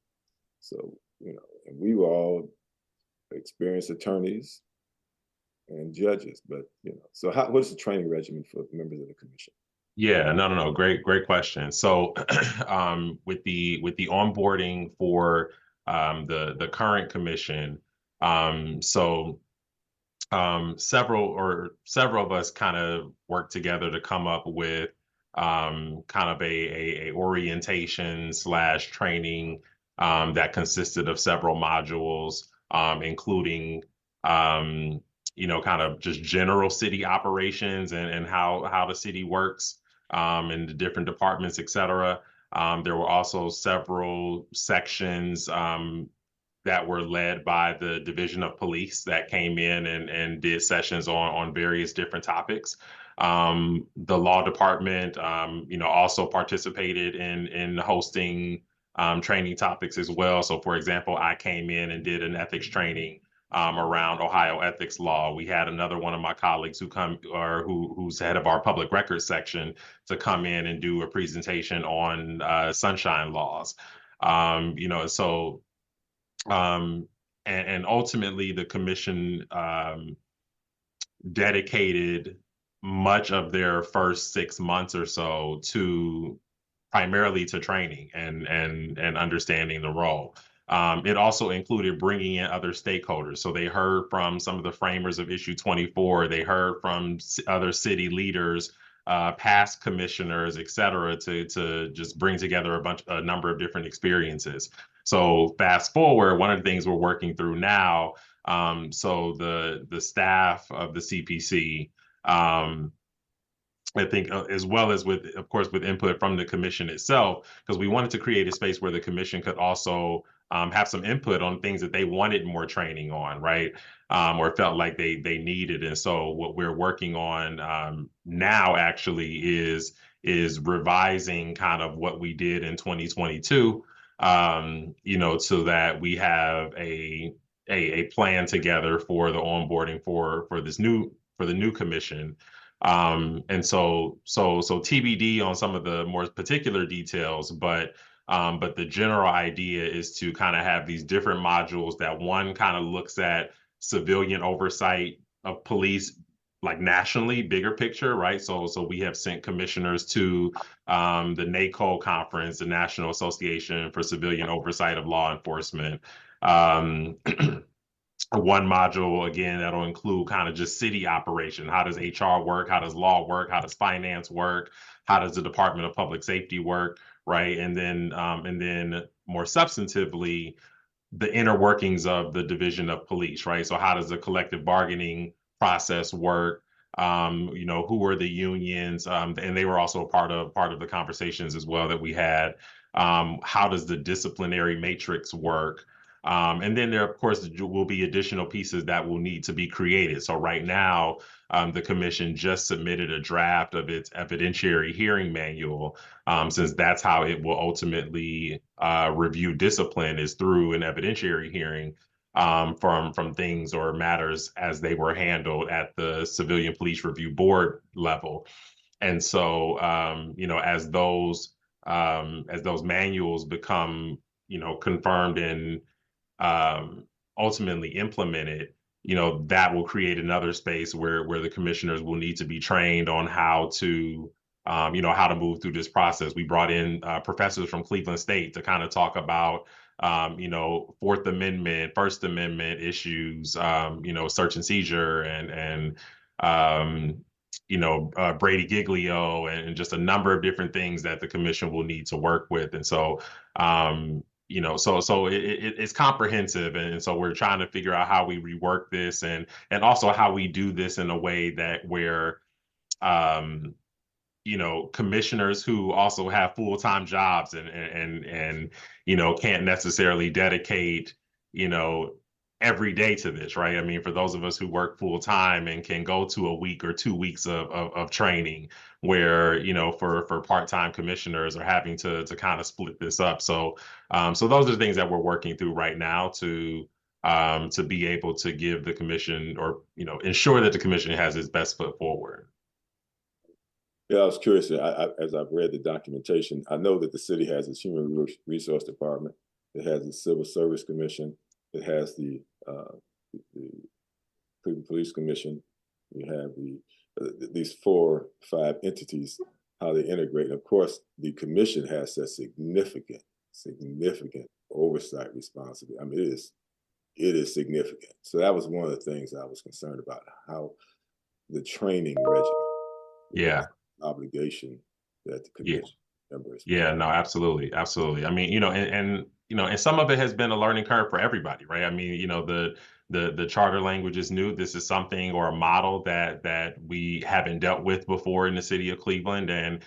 So, and we were all experienced attorneys and judges, but, so what's the training regimen for members of the commission? Yeah, no. Great question. So, with the onboarding for the current commission, several of us kind of worked together to come up with kind of a orientation / training that consisted of several modules, including kind of just general city operations and how the city works, and the different departments, et cetera. There were also several sections that were led by the Division of Police that came in and did sessions on various different topics. The law department, also participated in hosting training topics as well. So, for example, I came in and did an ethics training around Ohio ethics law. We had another one of my colleagues who's head of our public records section to come in and do a presentation on sunshine laws. And ultimately the commission dedicated much of their first 6 months or so primarily to training and understanding the role. It also included bringing in other stakeholders. So they heard from some of the framers of issue 24. They heard from other city leaders past commissioners, et cetera, to just bring together a number of different experiences. So fast forward, one of the things we're working through now, so the staff of the CPC, I think, as well as with, of course, with input from the commission itself, because we wanted to create a space where the commission could also have some input on things that they wanted more training on, right? Or felt like they needed. And so what we're working on now actually is revising kind of what we did in 2022, so that we have a plan together for the onboarding for the new commission. And so TBD on some of the more particular details, but the general idea is to kind of have these different modules that one kind of looks at civilian oversight of police, like nationally, bigger picture, right? So we have sent commissioners to the NACO conference, the National Association for Civilian Oversight of Law Enforcement. One module, again, that'll include kind of just city operation. How does HR work? How does law work? How does finance work? How does the Department of Public Safety work? Right. And then more substantively, the inner workings of the division of police, right? So how does the collective bargaining process work? Who are the unions? And they were also part of the conversations as well that we had. How does the disciplinary matrix work? And then there, of course, will be additional pieces that will need to be created. So right now, the commission just submitted a draft of its evidentiary hearing manual, since that's how it will ultimately review discipline, is through an evidentiary hearing from things or matters as they were handled at the Civilian Police Review Board level. And so, as those manuals become, confirmed and ultimately implemented, that will create another space where the commissioners will need to be trained on how to move through this process. We brought in professors from Cleveland State to kind of talk about Fourth Amendment, First Amendment issues, search and seizure, and Brady Giglio, and just a number of different things that the commission will need to work with. And so it's comprehensive, and so we're trying to figure out how we rework this, and also how we do this in a way that where commissioners who also have full-time jobs and can't necessarily dedicate every day to this, right? I mean, for those of us who work full-time and can go to a week or 2 weeks of training, where for part-time commissioners are having to kind of split this up. So those are the things that we're working through right now to be able to give the commission, or ensure that the commission has its best foot forward. Yeah, I was curious. As I've read the documentation, I know that the city has its human resource department. It has the Civil Service Commission. It has the Cleveland Police Commission. You have these 4 or 5 entities, how they integrate. And of course, the commission has a significant oversight responsibility. I mean, it is significant. So that was one of the things I was concerned about, how the training regimen. Yeah. Obligation that the commission members. Yeah, no, absolutely. I mean, and some of it has been a learning curve for everybody, right? I mean, the charter language is new. This is something, or a model that we haven't dealt with before in the city of Cleveland, and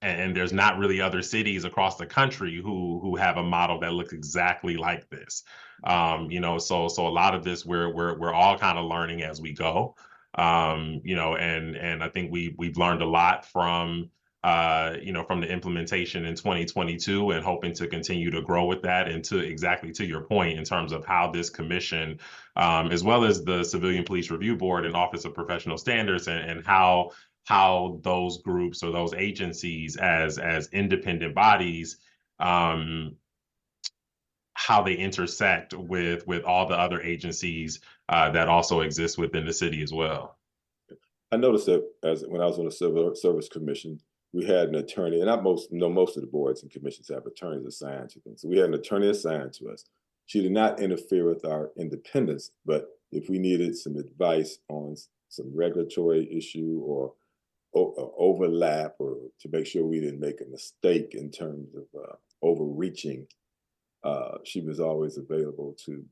there's not really other cities across the country who have a model that looks exactly like this. So a lot of this we're all kind of learning as we go. And I think we've learned a lot from the implementation in 2022, and hoping to continue to grow with that, and to your point in terms of how this commission, as well as the Civilian Police Review Board and Office of Professional Standards, and how those groups or those agencies as independent bodies, how they intersect with all the other agencies that also exist within the city as well. I noticed that when I was on the Civil Service Commission, we had an attorney, and most of the boards and commissions have attorneys assigned to them. So we had an attorney assigned to us. She did not interfere with our independence, but if we needed some advice on some regulatory issue, or overlap or to make sure we didn't make a mistake in terms of overreaching. She was always available to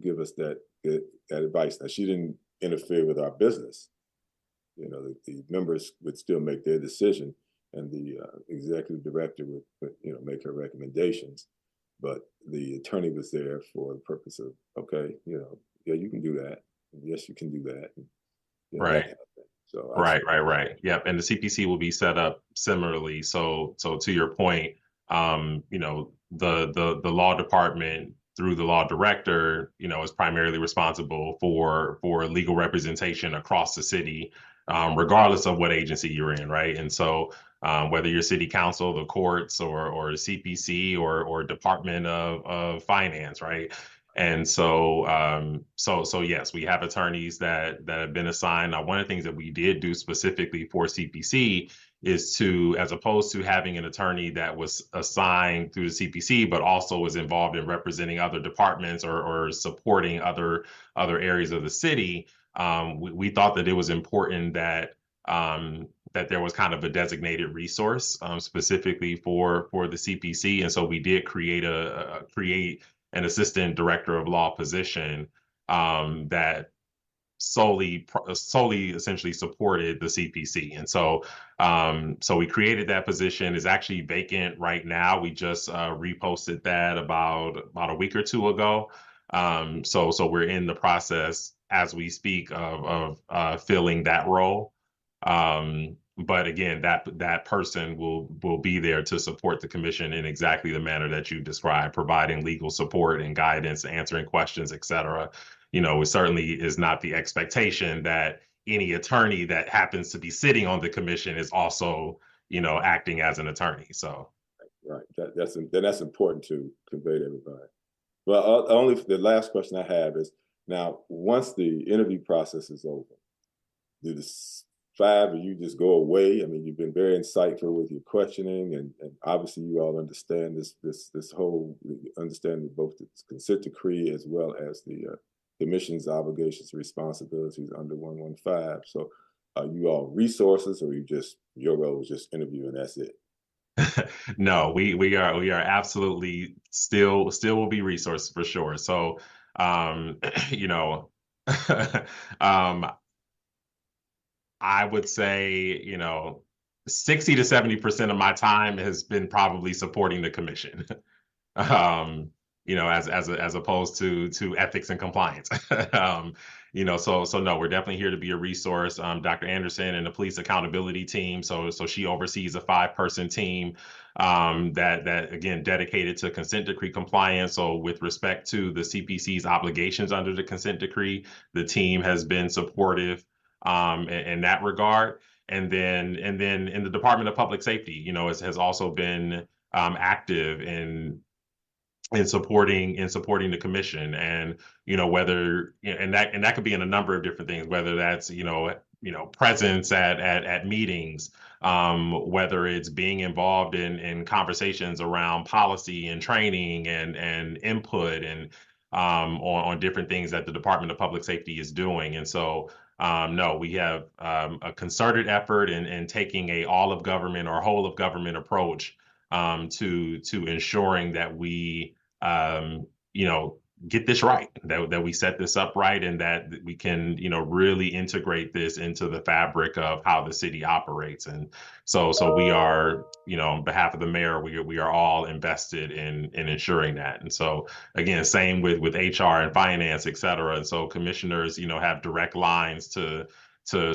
give us that advice. Now, she didn't interfere with our business. You know, the members would still make their decision, and the executive director would make her recommendations. But the attorney was there for the purpose of, okay, yeah, you can do that. Yes, you can do that. And, right. That kind of thing. So Right. Yep. And the CPC will be set up similarly. So to your point, the law department through the law director, is primarily responsible for legal representation across the city, regardless of what agency you're in, right? And so whether you're city council, the courts, or CPC, or Department of Finance, right? And so, so yes, we have attorneys that have been assigned. Now, one of the things that we did do specifically for CPC is to, as opposed to having an attorney that was assigned through the CPC, but also was involved in representing other departments or supporting other areas of the city, we thought that it was important that that there was kind of a designated resource specifically for the CPC, and so we did create an assistant director of law position that solely essentially supported the CPC. And so so we created that position. Is actually vacant right now. We just reposted that about a week or two ago. So we're in the process as we speak of filling that role. But again, that person will be there to support the commission in exactly the manner that you described, providing legal support and guidance, answering questions, et cetera. It certainly is not the expectation that any attorney that happens to be sitting on the commission is also, acting as an attorney. So, right, that's important to convey to everybody. Well, the last question I have is, now, once the interview process is over, do the 5 of you just go away? I mean, you've been very insightful with your questioning, and obviously you all understand this whole understanding of both the consent decree as well as the commission's obligations and responsibilities under 115. So are you all resources, or your role is just interview and that's it? No, we are absolutely still will be resources for sure. So I would say, 60 to 70% of my time has been probably supporting the commission. As opposed to ethics and compliance. So no, we're definitely here to be a resource. Dr. Anderson and the police accountability team. So she oversees a 5-person team that again dedicated to consent decree compliance. So with respect to the CPC's obligations under the consent decree, the team has been supportive in that regard. And then in the Department of Public Safety, has also been active in supporting the commission, and whether and that could be in a number of different things, whether that's presence at meetings, whether it's being involved in conversations around policy and training and input and on different things that the Department of Public Safety is doing. And so no, we have a concerted effort in taking a all of government or whole of government approach to ensuring that we get this right, that we set this up right, and that we can, really integrate this into the fabric of how the city operates. And so we are, on behalf of the mayor, we are all invested in ensuring that. And so again, same with HR and finance, et cetera. And so commissioners, have direct lines to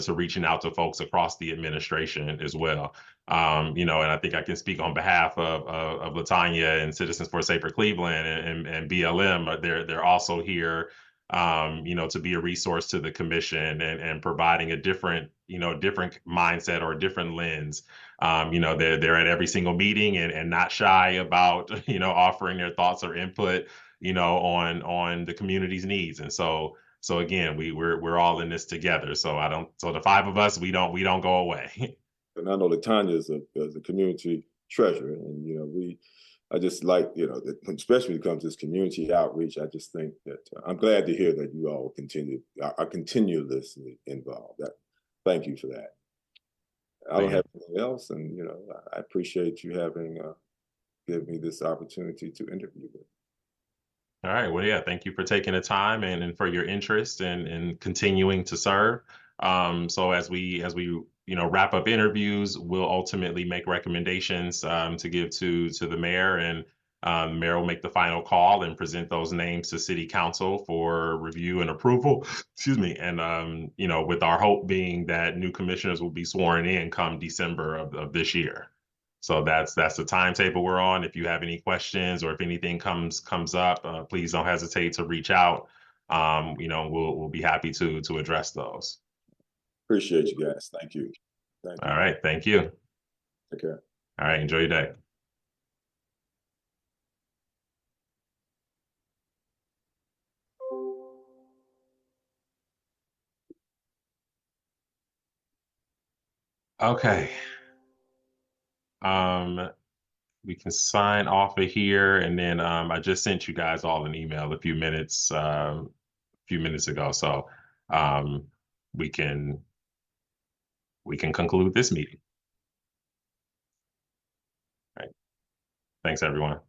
reaching out to folks across the administration as well. And I think I can speak on behalf of Latanya and Citizens for a Safer Cleveland and BLM. They're also here, to be a resource to the commission and providing a different mindset or a different lens. They're at every single meeting and not shy about, offering their thoughts or input, on the community's needs. And so again, we're all in this together. So the 5 of us, we don't go away. And I know that Tanya is a community treasure, and I just like especially when it comes to this community outreach. I just think that I'm glad to hear that you all are continuously involved. Thank you for that. I don't yeah. have anything else, and I appreciate you having given me this opportunity to interview you. All right. Well, yeah, thank you for taking the time and for your interest and continuing to serve. So as we wrap up interviews, we'll ultimately make recommendations to give to the mayor, and the mayor will make the final call and present those names to city council for review and approval. Excuse me. And with our hope being that new commissioners will be sworn in come December of this year. So that's the timetable we're on. If you have any questions or if anything comes up, please don't hesitate to reach out. We'll be happy to address those. Appreciate you guys. Thank you. Thank you. All right, thank you. Take care. All right, enjoy your day. Okay. We can sign off of here, and then I just sent you guys all an email a few minutes ago, so we can conclude this meeting. All right. Thanks, everyone.